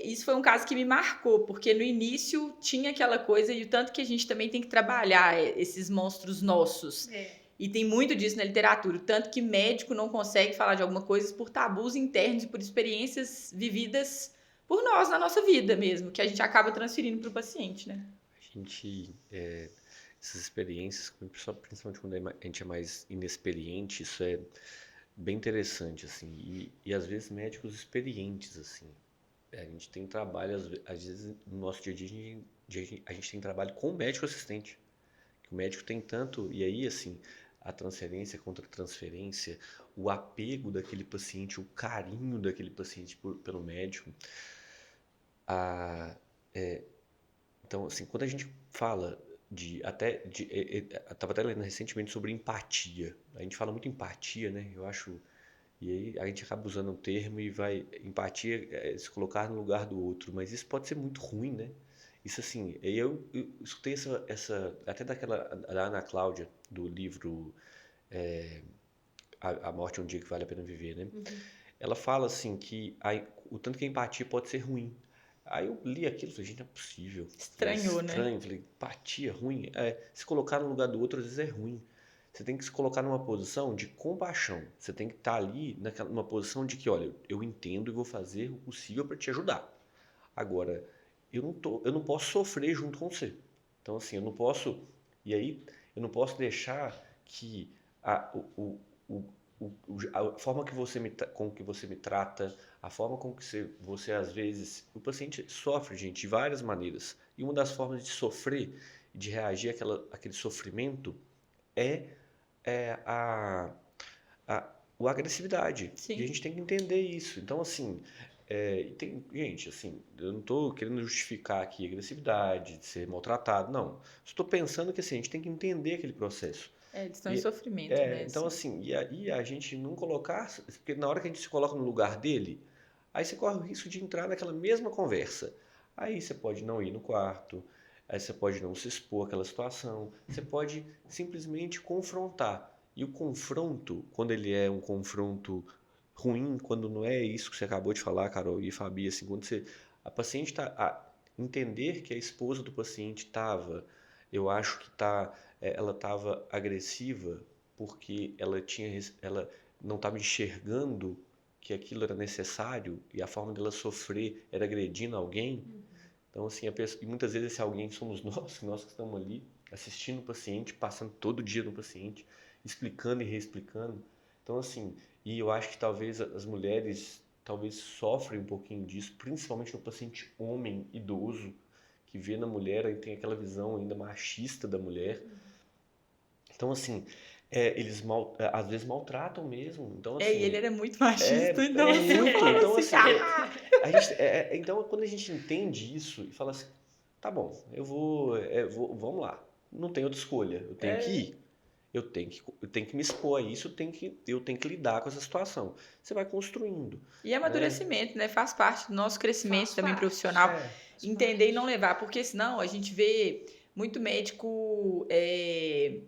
isso foi um caso que me marcou, porque no início tinha aquela coisa, e o tanto que a gente também tem que trabalhar esses monstros nossos. E tem muito disso na literatura, tanto que médico não consegue falar de alguma coisa por tabus internos e por experiências vividas por nós na nossa vida mesmo, que a gente acaba transferindo para o paciente, né? A gente, essas experiências, principalmente quando a gente é mais inexperiente, isso é bem interessante, assim, e às vezes médicos experientes, assim, a gente tem trabalho, às vezes no nosso dia a dia a gente tem trabalho com o médico assistente, que o médico tem tanto, e aí, assim, a transferência contra a transferência, o apego daquele paciente, o carinho daquele paciente pelo médico. Então, assim, quando a gente fala estava até lendo recentemente sobre empatia. A gente fala muito empatia, né? Eu acho... E aí a gente acaba usando um termo e empatia se colocar no lugar do outro, mas isso pode ser muito ruim, né? Isso assim, eu escutei até da Ana Cláudia, do livro A Morte é um Dia que Vale a Pena Viver, né? Uhum. Ela fala assim que o tanto que a empatia pode ser ruim. Aí eu li aquilo e falei, gente, não é possível. Estranhou, né? Estranho, falei, empatia, ruim. Se colocar no lugar do outro às vezes é ruim. Você tem que se colocar numa posição de compaixão. Você tem que estar ali numa posição de que, olha, eu entendo e vou fazer o possível para te ajudar. Agora, eu não posso sofrer junto com você. Então, assim, eu não posso deixar que o a forma que com que você me trata, a forma com que você às vezes... O paciente sofre, gente, de várias maneiras. E uma das formas de sofrer, de reagir àquele sofrimento é a agressividade. Sim. E a gente tem que entender isso. Então, assim, gente, assim, eu não estou querendo justificar aqui a agressividade, de ser maltratado, não. Estou pensando que assim, a gente tem que entender aquele processo. Eles estão em sofrimento, né? Então, assim, e aí a gente não colocar... Porque na hora que a gente se coloca no lugar dele, aí você corre o risco de entrar naquela mesma conversa. Aí você pode não ir no quarto, aí você pode não se expor àquela situação, você pode simplesmente confrontar. E o confronto, quando ele é um confronto ruim, quando não é isso que você acabou de falar, Carol e Fabi, assim, quando a paciente está entender que a esposa do paciente eu acho que ela estava agressiva porque ela não estava enxergando que aquilo era necessário e a forma dela sofrer era agredindo alguém. Então, assim, e muitas vezes esse alguém somos nós que estamos ali assistindo o paciente, passando todo dia no paciente, explicando e reexplicando. Então, assim, e eu acho que talvez as mulheres sofrem um pouquinho disso, principalmente no paciente homem idoso, que vê na mulher e tem aquela visão ainda machista da mulher. Então, assim, eles às vezes maltratam mesmo. Então, assim, E ele era muito machista, então assim, muito. eu Então, assim, assim, então, quando a gente entende isso e fala assim, tá bom, vamos lá, não tem outra escolha, eu tenho que ir. Eu tenho que me expor a isso, eu tenho que lidar com essa situação. Você vai construindo. E amadurecimento, né? Faz parte do nosso crescimento também profissional. É. Entender e não levar, porque senão a gente vê muito médico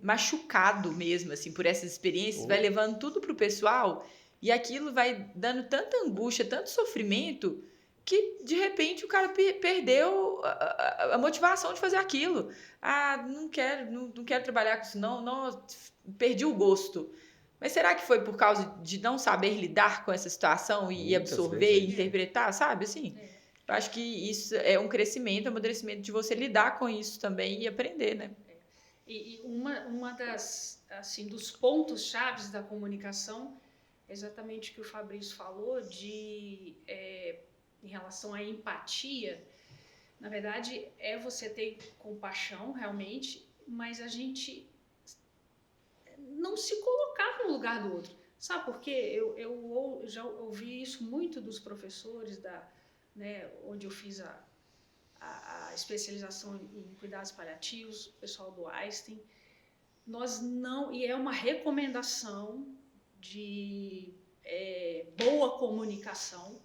machucado mesmo, assim, por essas experiências, vai levando tudo pro pessoal e aquilo vai dando tanta angústia, tanto sofrimento, que de repente o cara perdeu a motivação de fazer aquilo. Ah, não quero trabalhar com isso, não, perdi o gosto. Mas será que foi por causa de não saber lidar com essa situação e Muitas absorver vezes é e isso. interpretar, sabe? Assim, eu acho que isso é um crescimento, um amadurecimento de você lidar com isso também e aprender, né? E uma das, assim, dos pontos chaves da comunicação é exatamente o que o Fabrício falou em relação à empatia. Na verdade, você ter compaixão realmente, mas a gente não se colocar no lugar do outro. Sabe por quê? Eu já ouvi isso muito dos professores, onde eu fiz a especialização em cuidados paliativos, o pessoal do Einstein. E é uma recomendação de boa comunicação,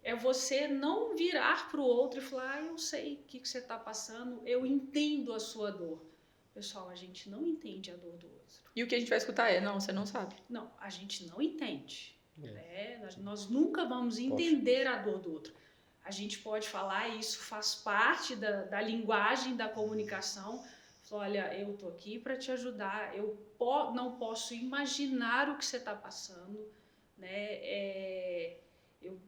é você não virar para o outro e falar, eu sei o que você está passando, eu entendo a sua dor. Pessoal, a gente não entende a dor do outro. E o que a gente vai escutar não, você não sabe. Não, a gente não entende. Nós nunca vamos entender a dor do outro. A gente pode falar, e isso faz parte da linguagem da comunicação. Olha, eu estou aqui para te ajudar, eu não posso imaginar o que você está passando, né? Eu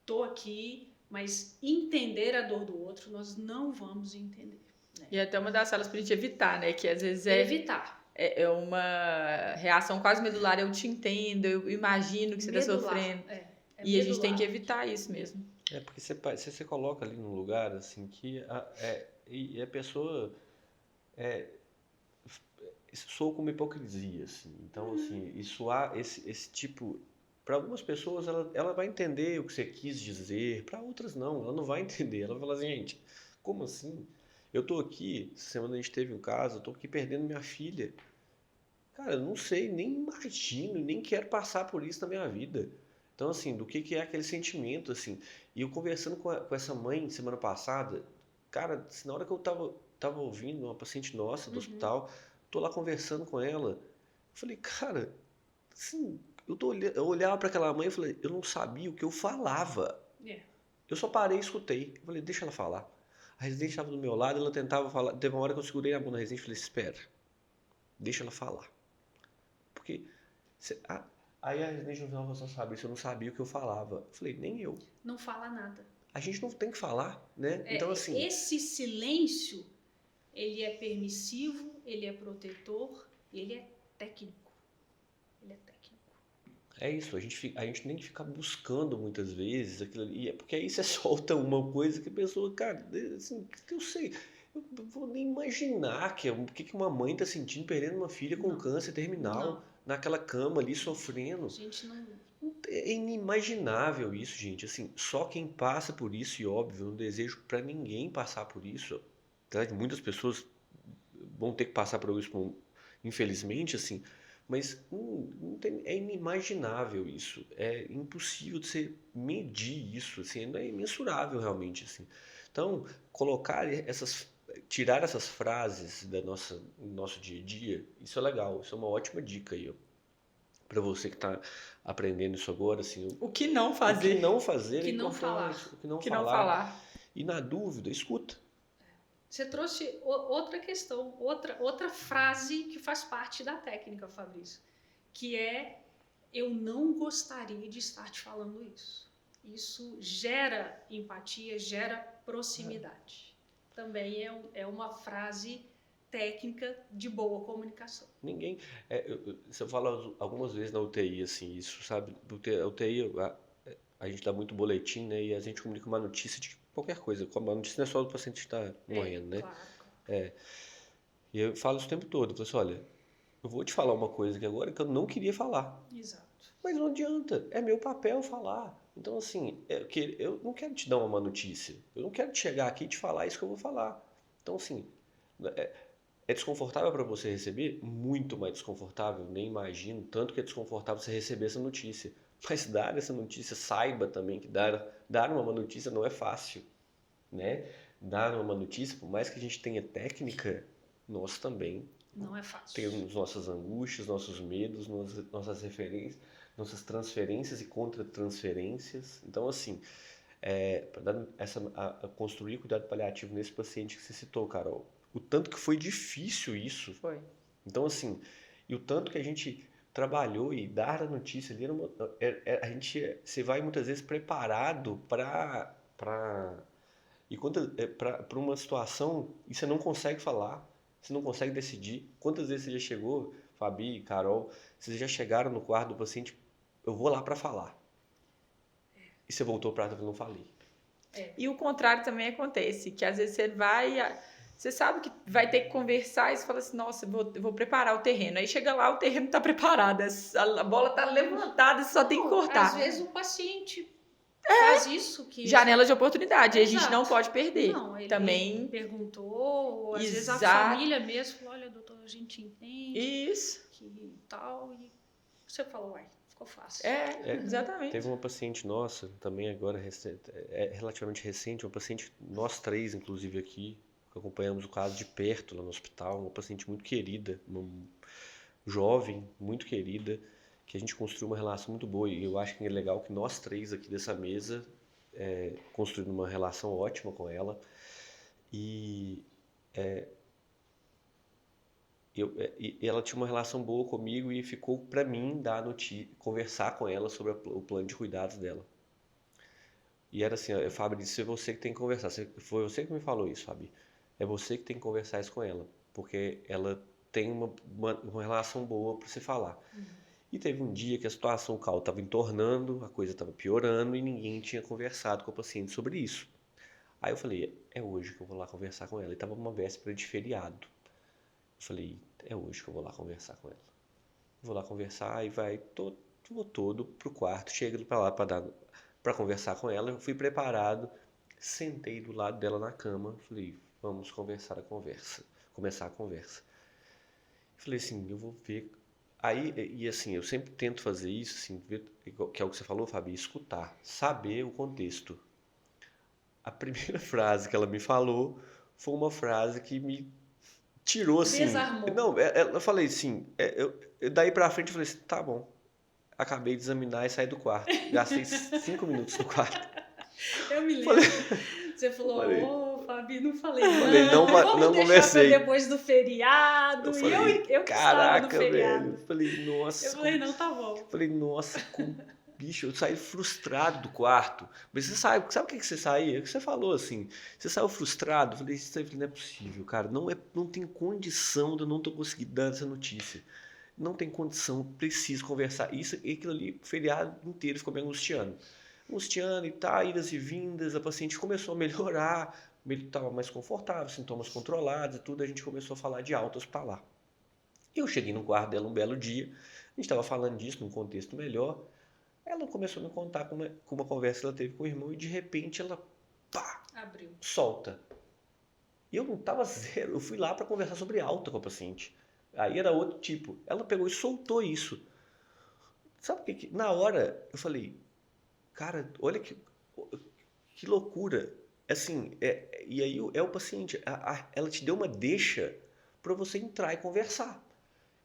estou aqui, mas entender a dor do outro, nós não vamos entender. Né? E até uma das salas para a gente evitar, né? Que às vezes evitar. É uma reação quase medular, eu te entendo, eu imagino que você está sofrendo. E a gente tem que evitar isso mesmo. Porque você coloca ali num lugar assim que a pessoa soa como hipocrisia, assim. Então, assim, isso há esse tipo... Para algumas pessoas, ela vai entender o que você quis dizer. Para outras, não. Ela não vai entender. Ela vai falar assim, gente, como assim? Eu tô aqui, essa semana a gente teve um caso, eu tô aqui perdendo minha filha. Cara, eu não sei, nem imagino, nem quero passar por isso na minha vida. Então, assim, do que é aquele sentimento, assim. E eu conversando com essa mãe semana passada, cara, na hora que eu tava ouvindo uma paciente nossa do hospital, tô lá conversando com ela, eu falei, cara, assim, eu olhava para aquela mãe e falei, eu não sabia o que eu falava. Eu só parei e escutei. Eu falei, deixa ela falar. A residente estava do meu lado, ela tentava falar. Teve uma hora que eu segurei a mão da residente e falei, espera, deixa ela falar. Porque... Aí a residente no final falou assim, sabe, eu não sabia o que eu falava. Eu falei, nem eu. Não fala nada. A gente não tem que falar, né? Então, assim... Esse silêncio, ele é permissivo, ele é protetor, ele é técnico. Ele é técnico. É isso, a gente tem que ficar buscando muitas vezes aquilo ali, porque aí você solta uma coisa que a pessoa, cara, assim, que eu sei, eu não vou nem imaginar o que que uma mãe tá sentindo perdendo uma filha com Não, câncer terminal, não. naquela cama ali A sofrendo. gente não. É inimaginável isso, gente. Assim, só quem passa por isso, e óbvio, eu não desejo pra ninguém passar por isso. Tá? Muitas pessoas vão ter que passar por isso, infelizmente, assim, mas é inimaginável isso. É impossível de você medir isso, assim, não é imensurável realmente, assim. Então, tirar essas frases do nosso dia a dia, isso é legal, isso é uma ótima dica aí, ó. Para você que está aprendendo isso agora, assim, O que não o que fazer? não fazer O é que não importante, falar. o que não O que não falar. falar? E na dúvida, escuta. Você trouxe outra questão, outra frase que faz parte da técnica, Fabrício, que é: eu não gostaria de estar te falando isso. Isso gera empatia, gera proximidade. Também é uma frase técnica de boa comunicação. Ninguém. Você fala algumas vezes na UTI, assim, isso, sabe? A UTI, a gente dá muito boletim, né? E a gente comunica uma notícia de qualquer coisa. A notícia não é só do paciente estar morrendo, né? Claro, claro. E eu falo isso o tempo todo. Eu falo assim, olha, eu vou te falar uma coisa aqui agora que eu não queria falar. Exato. Mas não adianta, é meu papel falar. Então, assim, eu não quero te dar uma má notícia. Eu não quero chegar aqui e te falar isso que eu vou falar. Então, assim, é desconfortável para você receber? Muito mais desconfortável, nem imagino. Tanto que é desconfortável você receber essa notícia. Mas dar essa notícia, saiba também que dar uma má notícia não é fácil, né? Dar uma má notícia, por mais que a gente tenha técnica, nós também Não é fácil. temos nossas angústias, nossos medos, nossas referências, nossas transferências e contra-transferências. Então, assim, para construir cuidado paliativo nesse paciente que você citou, Carol, o tanto que foi difícil isso. Foi. Então, assim, e o tanto que a gente trabalhou e dar a notícia ali, você vai muitas vezes preparado para uma situação e você não consegue falar, você não consegue decidir. Quantas vezes você já chegou, Fabi, Carol, vocês já chegaram no quarto do paciente, eu vou lá para falar. E você voltou para trás e não falei. E o contrário também acontece, que às vezes você sabe que vai ter que conversar e você fala assim, nossa, eu vou preparar o terreno. Aí chega lá, o terreno tá preparado, a bola tá levantada, você só tem que cortar. Às vezes o paciente faz isso. Janela de oportunidade, a gente Exato. não pode perder. Não, ele também perguntou, ou às vezes a Exato. família mesmo falou, olha, doutor, a gente entende Isso. que tal, e você falou, uai, ficou fácil. Exatamente. Teve uma paciente nossa, também agora, relativamente recente, uma paciente, nós três, inclusive aqui, que acompanhamos o caso de perto lá no hospital, uma paciente muito querida, uma jovem, muito querida, que a gente construiu uma relação muito boa. E eu acho que é legal que nós três aqui dessa mesa construímos uma relação ótima com ela. E ela tinha uma relação boa comigo e ficou para mim conversar com ela sobre o plano de cuidados dela. E era assim, Fabrício, é você que tem que conversar. Foi você que me falou isso, Fabi. É você que tem que conversar isso com ela, porque ela tem uma relação boa para se falar. E teve um dia que a situação, o caos estava entornando, a coisa estava piorando e ninguém tinha conversado com a paciente sobre isso. Aí eu falei, é hoje que eu vou lá conversar com ela. E estava uma véspera de feriado. Eu falei, é hoje que eu vou lá conversar com ela. Vou lá conversar e vou todo pro quarto, chego para lá para conversar com ela. Eu fui preparado, sentei do lado dela na cama, falei, vamos começar a conversa. Falei assim, eu vou ver. Aí, e assim, eu sempre tento fazer isso, assim, que é o que você falou, Fabi, escutar, saber o contexto. A primeira frase que ela me falou foi uma frase que me tirou assim. Desarmou. Não, eu falei assim, daí pra frente eu falei assim, tá bom. Acabei de examinar e saí do quarto. Gastei 5 minutos no quarto. Eu me lembro. Você falou, Fabi, não falei não vamos deixar comecei. pra depois do feriado. Eu falei, eu que estava no feriado. velho. Eu falei, nossa. Eu falei, não, tá bom. Eu falei, nossa, bicho, eu saí frustrado do quarto. Mas você sabe o que você saía? O que você falou assim? Você saiu frustrado? Eu falei, não é possível, cara. Não tem condição de eu não ter conseguido dar essa notícia. não tem condição, preciso conversar. Isso e aquilo ali, o feriado inteiro ficou me angustiando. Angustiando e tá, idas e vindas, a paciente começou a melhorar, ele estava mais confortável, sintomas controlados e tudo, a gente começou a falar de alta hospitalar. Eu cheguei no quarto dela um belo dia, a gente estava falando disso num contexto melhor, ela começou a me contar com uma conversa que ela teve com o irmão e de repente ela, pá, Abriu. solta. E eu não tava zero, eu fui lá para conversar sobre alta com a paciente. Aí era outro tipo. Ela pegou e soltou isso. Sabe o que? Na hora eu falei, cara, olha que loucura. Assim, e aí é o paciente, ela te deu uma deixa para você entrar e conversar.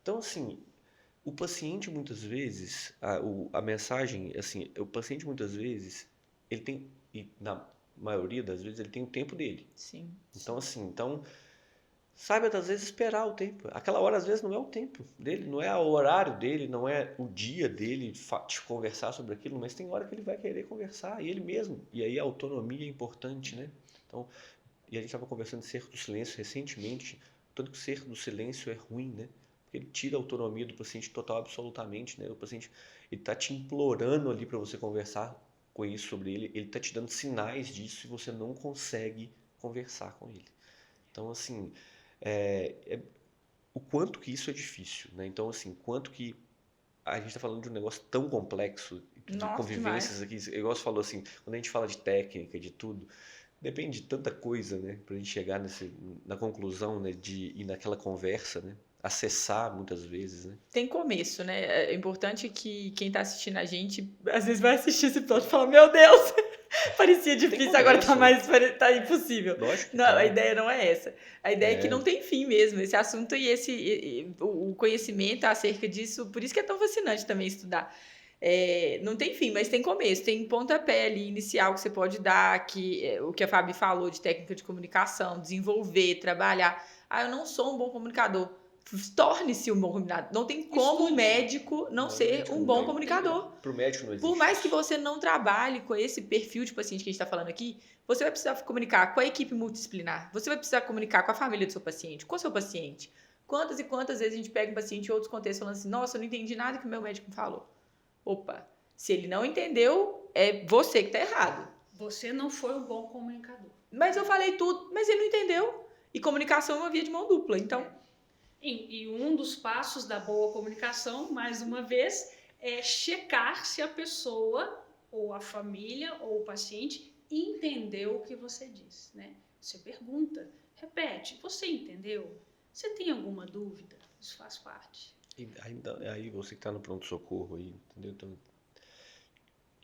Então, assim, o paciente muitas vezes, a mensagem, assim, o paciente muitas vezes, ele tem, e na maioria das vezes, ele tem o tempo dele. Sim. Então, assim, saiba às vezes esperar o tempo. Aquela hora às vezes não é o tempo dele, não é o horário dele, não é o dia dele de conversar sobre aquilo, mas tem hora que ele vai querer conversar, e ele mesmo. E aí a autonomia é importante, né? Então, e a gente estava conversando de cerco do silêncio recentemente, tanto que o cerco do silêncio é ruim, né? Porque ele tira a autonomia do paciente total, absolutamente, né? O paciente, ele está te implorando ali para você conversar com isso sobre ele está te dando sinais disso e você não consegue conversar com ele. Então, assim, o quanto que isso é difícil, né? Então, assim, quanto que a gente está falando de um negócio tão complexo, de Nossa, convivências demais. aqui, igual você falou assim, quando a gente fala de técnica, de tudo, depende de tanta coisa, né? Pra gente chegar na conclusão, né? De ir naquela conversa, né? Acessar muitas vezes, né? Tem começo, né? É importante que quem tá assistindo a gente, às vezes vai assistir esse episódio e falar, meu Deus, parecia difícil, agora tá tá impossível. Lógico que Não, tá. a ideia não é essa. A ideia é que não tem fim mesmo, esse assunto o conhecimento acerca disso, por isso que é tão fascinante também estudar. Não tem fim, mas tem começo, tem pontapé ali inicial que você pode dar, o que a Fabi falou de técnica de comunicação, desenvolver, trabalhar. Eu não sou um bom comunicador. Torne-se um bom comunicador. Não tem como o médico não ser um bom comunicador. Pro médico não existe. Por mais que você não trabalhe com esse perfil de paciente que a gente está falando aqui, você vai precisar comunicar com a equipe multidisciplinar. Você vai precisar comunicar com a família do seu paciente, com o seu paciente. Quantas e quantas vezes a gente pega um paciente em outros contextos falando assim, nossa, eu não entendi nada que o meu médico me falou. Opa, se ele não entendeu, é você que está errado. Você não foi um bom comunicador. Mas eu falei tudo, mas ele não entendeu. E comunicação é uma via de mão dupla, então... E um dos passos da boa comunicação, mais uma vez, é checar se a pessoa, ou a família, ou o paciente entendeu o que você disse, né? Você pergunta, repete, você entendeu? Você tem alguma dúvida? Isso faz parte. E aí você que está no pronto-socorro aí, entendeu? Então,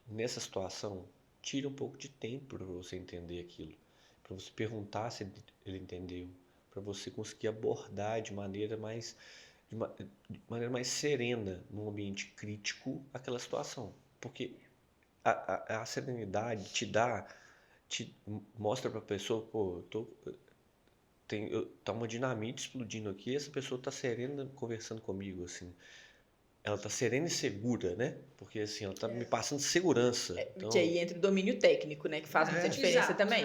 nessa situação, tira um pouco de tempo para você entender aquilo, para você perguntar se ele entendeu, para você conseguir abordar de maneira mais serena, num ambiente crítico, aquela situação. Porque a serenidade te mostra para a pessoa, pô, tá uma dinamite explodindo aqui, essa pessoa tá serena conversando comigo, assim. Ela tá serena e segura, né? Porque, assim, ela tá me passando segurança. Então, que aí entra o domínio técnico, né? Que faz muita diferença exato, também.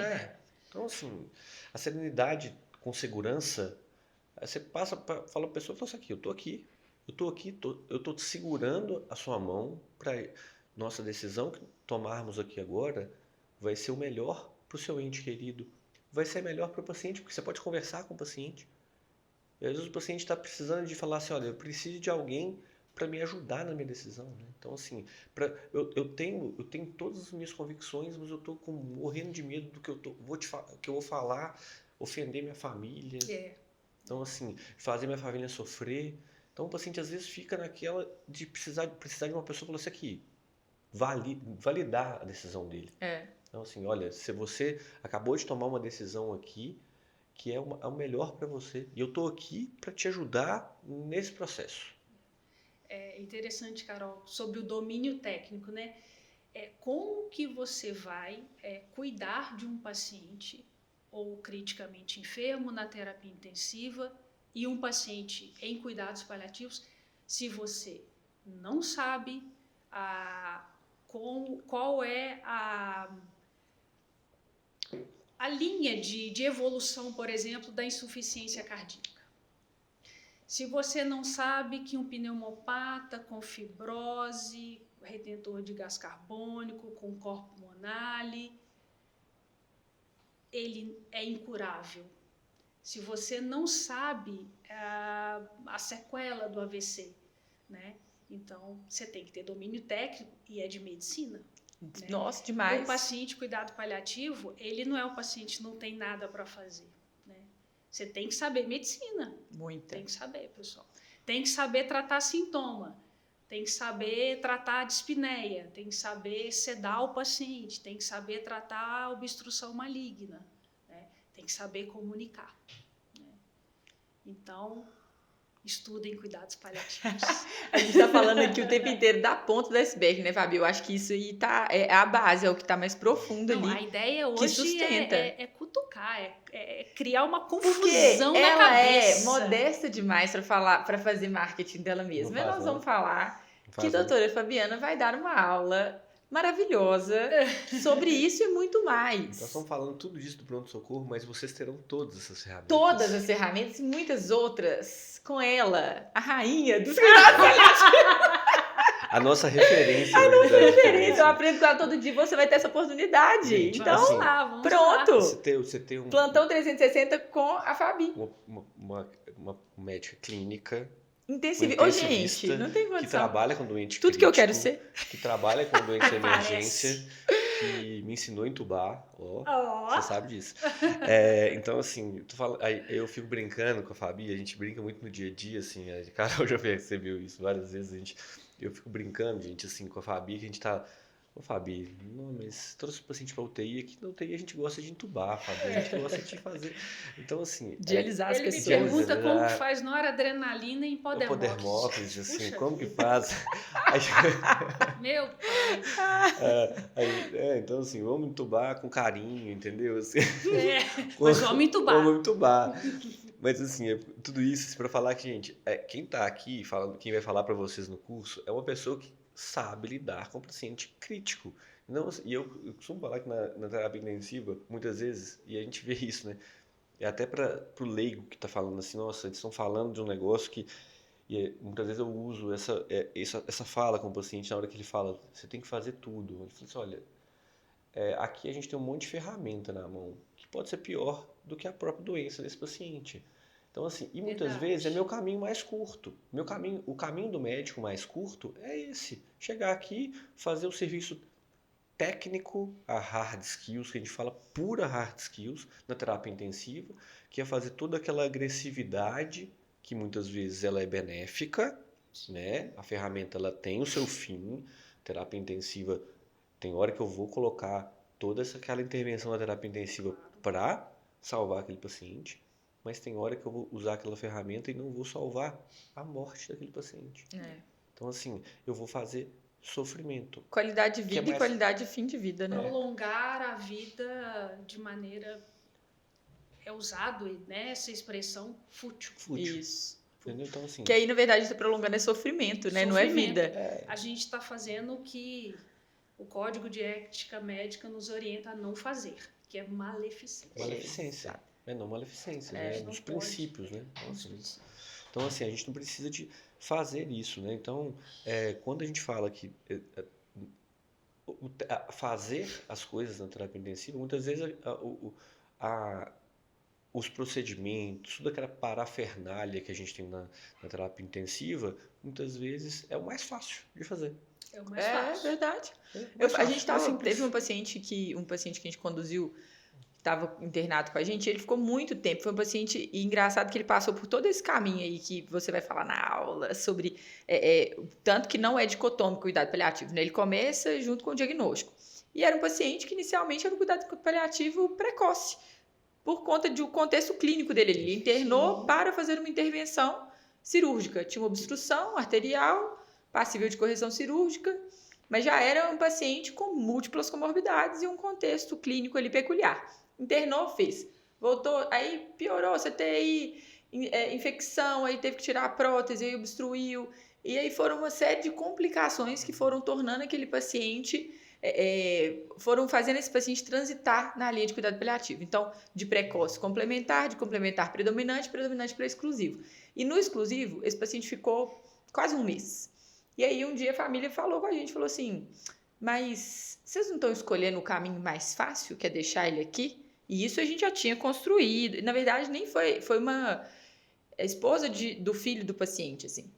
Então, assim, a serenidade com segurança, aí você fala pra pessoa, fala assim, eu tô te segurando a sua mão para nossa decisão que tomarmos aqui agora vai ser o melhor pro seu ente querido, vai ser melhor para o paciente, porque você pode conversar com o paciente. E às vezes o paciente está precisando de falar assim, olha, eu preciso de alguém para me ajudar na minha decisão, né? Então, assim, eu tenho todas as minhas convicções, mas eu estou morrendo de medo do que que eu vou falar, ofender minha família. Então, assim, fazer minha família sofrer. Então, o paciente às vezes fica naquela de precisar de uma pessoa falar assim aqui, validar a decisão dele. Então, assim, olha, se você acabou de tomar uma decisão aqui que é o melhor para você, e eu estou aqui para te ajudar nesse processo. É interessante, Carol, sobre o domínio técnico, né? Como que você vai cuidar de um paciente ou criticamente enfermo na terapia intensiva e um paciente em cuidados paliativos se você não sabe qual é a linha de evolução, por exemplo, da insuficiência cardíaca. Se você não sabe que um pneumopata com fibrose, retentor de gás carbônico, com corpo monale, ele é incurável. Se você não sabe a sequela do AVC, né? Então, você tem que ter domínio técnico e é de medicina. Né? Nossa, demais. O paciente cuidado paliativo, ele não é um paciente que não tem nada para fazer. Né? Você tem que saber medicina. Muita. Tem que saber, pessoal. Tem que saber tratar sintoma. Tem que saber tratar a dispneia. Tem que saber sedar o paciente. Tem que saber tratar a obstrução maligna. Né? Tem que saber comunicar. Né? Então, estudem cuidados paliativos. A gente está falando aqui o tempo inteiro da ponta do iceberg, né, Fabi? Eu acho que isso aí é a base, é o que está mais profundo ali. A ideia que hoje sustenta. é cutucar, é criar uma Porque confusão na ela cabeça. é modesta demais para fazer marketing dela mesma. Não E nós faz, vamos falar Não que faz, a doutora Fabiana vai dar uma aula maravilhosa sobre isso e muito mais. Nós estamos falando tudo disso do pronto-socorro, mas vocês terão todas essas ferramentas. Todas as ferramentas e muitas outras com ela, a rainha dos A nossa referência. referências. Eu aprendo com ela todo dia, você vai ter essa oportunidade. Gente, Então, assim, vamos pronto. lá. Você tem um, Plantão 360 com a Fabi. uma médica clínica Intensivo. um Ô, gente, intensivista não tem que condição. trabalha com doente Tudo que eu quero crítico, ser. que trabalha com doentes de Parece. emergência, que me ensinou a entubar, ó, Ó. você sabe disso. Então, assim, aí eu fico brincando com a Fabi, a gente brinca muito no dia a dia, assim, a Carol já percebeu isso várias vezes, eu fico brincando, gente, assim, com a Fabi, que a gente tá... Ô, Fabi, não, mas trouxe o paciente pra UTI, aqui na UTI a gente gosta de entubar, Fabi, a gente gosta de fazer... Então, assim... Dializar as Ele me pessoas. pergunta como Dializar. que faz noradrenalina em Podermópolis, assim, Puxa como que vida. faz? Meu pai. Então, assim, vamos entubar com carinho, entendeu? Assim, Mas vamos entubar. Vamos entubar. Mas, assim, tudo isso para falar que, gente, quem tá aqui, quem vai falar para vocês no curso, é uma pessoa que sabe lidar com o paciente crítico. Não, e eu costumo falar que na terapia intensiva, muitas vezes, e a gente vê isso, né? É até para o leigo que tá falando assim, nossa, eles estão falando de um negócio que... muitas vezes eu uso essa fala com o paciente na hora que ele fala, você tem que fazer tudo. Eu falo assim, olha, aqui a gente tem um monte de ferramenta na mão, que pode ser pior do que a própria doença desse paciente. Então, assim, e muitas Verdade. vezes é meu caminho mais curto. O caminho do médico mais curto é esse. Chegar aqui, fazer o serviço técnico, a hard skills, que a gente fala pura hard skills, na terapia intensiva, que é fazer toda aquela agressividade, que muitas vezes ela é benéfica, né? A ferramenta ela tem o seu fim. Terapia intensiva, tem hora que eu vou colocar toda aquela intervenção na terapia intensiva para salvar aquele paciente, mas tem hora que eu vou usar aquela ferramenta e não vou salvar a morte daquele paciente. Então, assim, eu vou fazer sofrimento. Qualidade de Que é vida e mais- qualidade de fim de vida, né? Prolongar a vida de maneira... É usado, né, essa expressão fútil. Fútil. Isso. Entendeu? Então, assim, Que aí, na verdade, está prolongando é sofrimento, né? Não é Sofrimento. vida. A gente está fazendo o que o Código de Ética Médica nos orienta a não fazer, que é maleficência. maleficência. Não maleficência, É, né? não Dos pode. princípios, né? Então, Os assim, princípios. Então, assim, a gente não precisa de fazer isso, né? Então, quando a gente fala que fazer as coisas na terapia intensiva, muitas vezes os procedimentos, toda aquela parafernália que a gente tem na terapia intensiva, muitas vezes é o mais fácil de fazer. É o mais É fácil. verdade. Mais A gente fácil, mais teve simples. um paciente que a gente conduziu, que estava internado com a gente, ele ficou muito tempo. Foi um paciente, e engraçado que ele passou por todo esse caminho aí que você vai falar na aula, sobre tanto que não é dicotômico o cuidado paliativo, né? Ele começa junto com o diagnóstico. E era um paciente que inicialmente era um cuidado paliativo precoce, por conta do contexto clínico dele. Ele internou Sim. para fazer uma intervenção cirúrgica. Tinha uma obstrução arterial, passível de correção cirúrgica, mas já era um paciente com múltiplas comorbidades e um contexto clínico ali peculiar. Internou, fez. Voltou, aí piorou, CTI, infecção, aí teve que tirar a prótese, aí obstruiu. E aí foram uma série de complicações que foram tornando aquele paciente foram fazendo esse paciente transitar na linha de cuidado paliativo. Então, de precoce complementar, de complementar predominante, predominante para exclusivo. E no exclusivo, esse paciente ficou quase um mês. E aí, um dia, a família falou com a gente, falou assim, mas vocês não estão escolhendo o caminho mais fácil, que é deixar ele aqui? E isso a gente já tinha construído. Na verdade, nem foi uma esposa do filho do paciente, assim.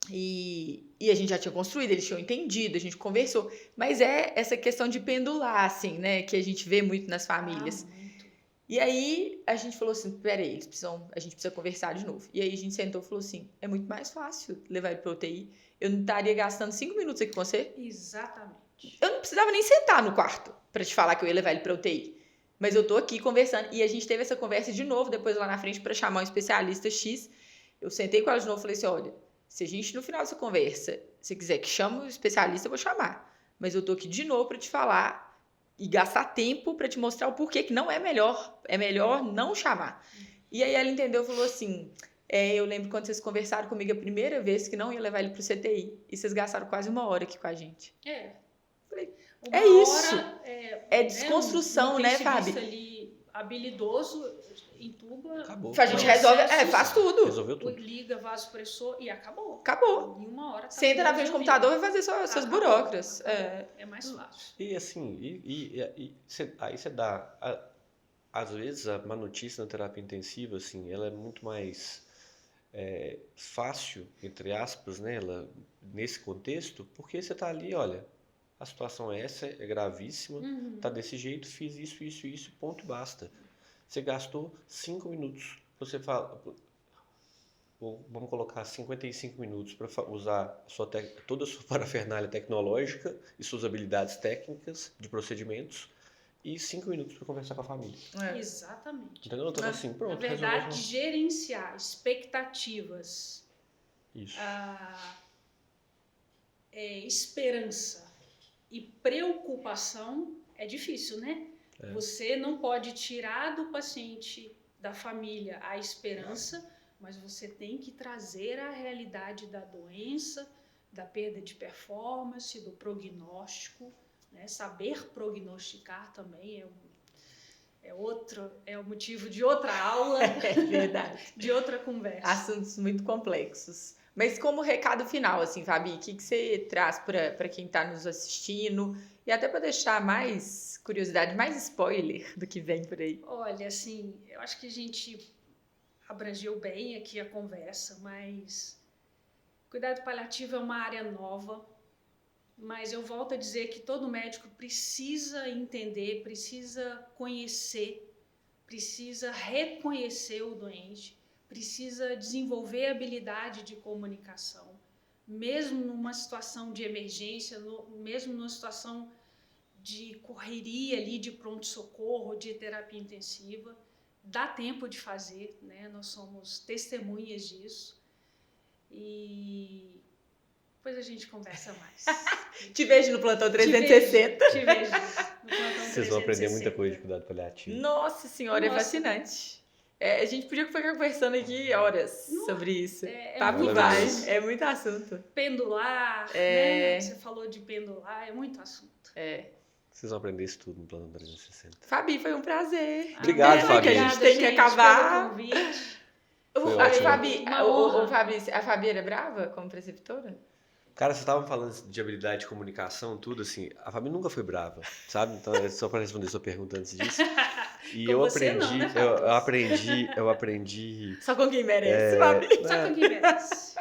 E a gente já tinha construído, eles tinham entendido, a gente conversou. Mas é essa questão de pendular, assim, né? Que a gente vê muito nas famílias. Muito. E aí a gente falou assim, peraí, a gente precisa conversar de novo. E aí a gente sentou e falou assim, é muito mais fácil levar ele para UTI. Eu não estaria gastando 5 minutos aqui com você. Exatamente. Eu não precisava nem sentar no quarto para te falar que eu ia levar ele para UTI. Mas eu tô aqui conversando. E a gente teve essa conversa de novo, depois lá na frente, para chamar um especialista X. Eu sentei com ela de novo e falei assim, olha, se a gente no final dessa conversa, se quiser que chame o especialista, eu vou chamar. Mas eu tô aqui de novo para te falar e gastar tempo para te mostrar o porquê que não é melhor. É melhor não chamar. E aí ela entendeu e falou assim, eu lembro quando vocês conversaram comigo a primeira vez que não ia levar ele pro CTI. E vocês gastaram quase 1 hora aqui com a gente. Falei, Uma é isso. hora, É desconstrução, né, Fábio? Ali habilidoso, entuba. Acabou. A gente resolve, Processo, faz tudo. Resolveu tudo. Liga vasopressor e acabou. Acabou. Em 1 hora. Tá Senta na frente do computador e vai fazer suas Acabou. burocras. É mais fácil. E assim, aí você dá. Às vezes a má notícia na terapia intensiva, assim, ela é muito mais fácil, entre aspas, né, nesse contexto, porque você tá ali, olha, a situação é essa, é gravíssima, tá desse jeito, fiz isso, ponto e basta. Você gastou 5 minutos. Você fala, vamos colocar 55 minutos para usar toda a sua parafernália tecnológica e suas habilidades técnicas de procedimentos e 5 minutos para conversar com a família. Exatamente. Entendeu? Então, assim, pronto. Na verdade, gerenciar expectativas, isso. Esperança e preocupação é difícil, né? Você não pode tirar do paciente, da família, a esperança, mas você tem que trazer a realidade da doença, da perda de performance, do prognóstico, né? Saber prognosticar também é o motivo de outra aula, verdade. de outra conversa. Assuntos muito complexos. Mas como recado final, assim, Fabi, o que você traz para quem está nos assistindo e até para deixar mais curiosidade, mais spoiler do que vem por aí? Olha, assim, eu acho que a gente abrangeu bem aqui a conversa, mas cuidado paliativo é uma área nova, mas eu volto a dizer que todo médico precisa entender, precisa conhecer, precisa reconhecer o doente, precisa desenvolver habilidade de comunicação, mesmo numa situação de emergência, mesmo numa situação de correria ali, de pronto-socorro, de terapia intensiva. Dá tempo de fazer, né? Nós somos testemunhas disso. E depois a gente conversa mais. Te vejo no plantão 360. Te vejo no plantão 360. Vocês vão aprender muita coisa de cuidado paliativo. Nossa senhora, é fascinante. A gente podia ficar conversando aqui horas sobre isso. Papo vai, é muito assunto. Pendular, né? Você falou de pendular, é muito assunto. Vocês vão aprender isso tudo no plano 360. Fabi, foi um prazer. Obrigado, Fabi. Que a gente tem que acabar. Fabi, a Fabi era brava como preceptora? Cara, vocês estavam falando de habilidade de comunicação, tudo assim. A Fabi nunca foi brava, sabe? Então, é só para responder sua pergunta antes disso. E eu aprendi. Só com quem merece, Fabi. Só com quem merece.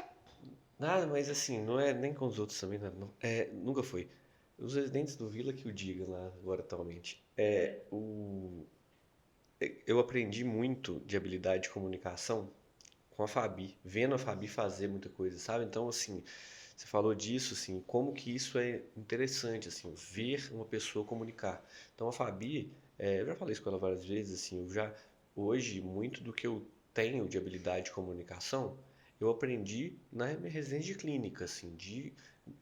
Nada, mas assim, não é nem com os outros também, não. Nunca foi. Os residentes do Vila que o digam lá agora atualmente. Eu aprendi muito de habilidade de comunicação com a Fabi, vendo a Fabi fazer muita coisa, sabe? Então, assim, você falou disso, assim, como que isso é interessante, assim, ver uma pessoa comunicar. Então, a Fabi, eu já falei isso com ela várias vezes, assim, hoje, muito do que eu tenho de habilidade de comunicação, eu aprendi na minha residência de clínica, assim, de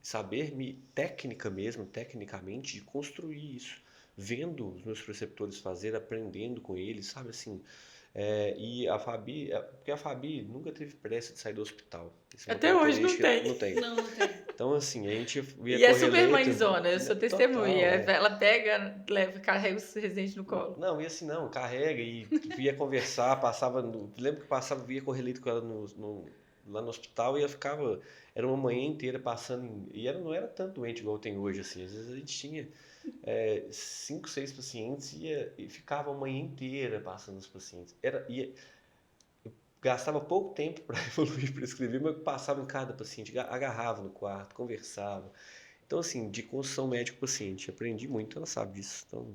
saber tecnicamente, de construir isso, vendo os meus preceptores fazer, aprendendo com eles, sabe, assim, E a Fabi, porque a Fabi nunca teve pressa de sair do hospital. Isso é uma Até hoje não característica- tem. Não tem. Não tem. Então, assim, a gente via E é correr super leito. mãezona, eu sou Total, testemunha. é. Ela pega, leva, carrega os residentes no colo. Não, e assim, não, carrega e via conversar, lembro que passava, via correr leito com ela lá no hospital e ela ficava, era uma manhã inteira passando, e ela não era tanto doente igual tem hoje, assim, às vezes a gente tinha 5, 6 pacientes e ficava a manhã inteira passando os pacientes. Gastava pouco tempo para evoluir, para escrever, mas passava em cada paciente, agarrava no quarto, conversava. Então, assim, de construção médico-paciente, aprendi muito, ela sabe disso. Então,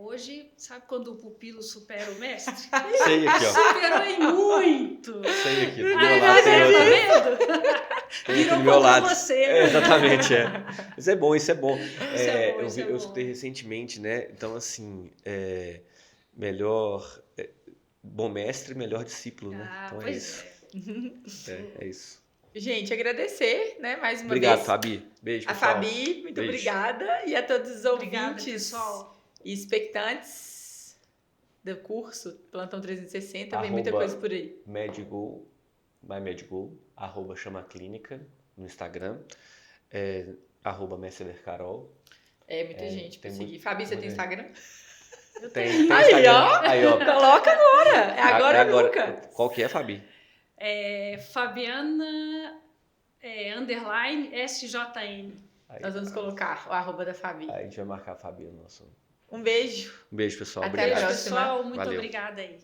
Hoje, sabe quando o pupilo supera o mestre? sei aqui, ó. Superou em muito. Sei aqui, do meu Ai, lado. tá vendo? Tem aqui Virou do meu contra lado. você. Exatamente, é. Isso é bom, isso é bom. Isso é bom, isso é Eu bom. escutei recentemente, né? Então, assim, melhor... bom mestre, melhor discípulo, né? Ah, Então é pois isso. é. É isso. Gente, agradecer, né, mais uma Obrigado, vez. Fabi. Beijo, A pessoal. Fabi, muito Beijo. obrigada. E a todos os Obrigada, ouvintes pessoal. e expectantes do curso Plantão 360. Vem muita Arroba coisa por aí. Medgoal, MyMedgoal, @chamaclínica no Instagram, @Messeler_Carol. Muita gente pra tem seguir. muito- Fabi, você tem muito- Instagram? Tem Aí, Instagram. ó. Aí, ó. Coloca agora. É agora ou nunca. Qual que é, Fabi? Fabiana _ SJN. Aí, Nós vamos colocar o arroba da Fabi. aí a gente vai marcar a Fabi no nosso. Um beijo. Um beijo, pessoal. Até a Obrigado. Beijo, próxima. pessoal. Muito Valeu. obrigada aí.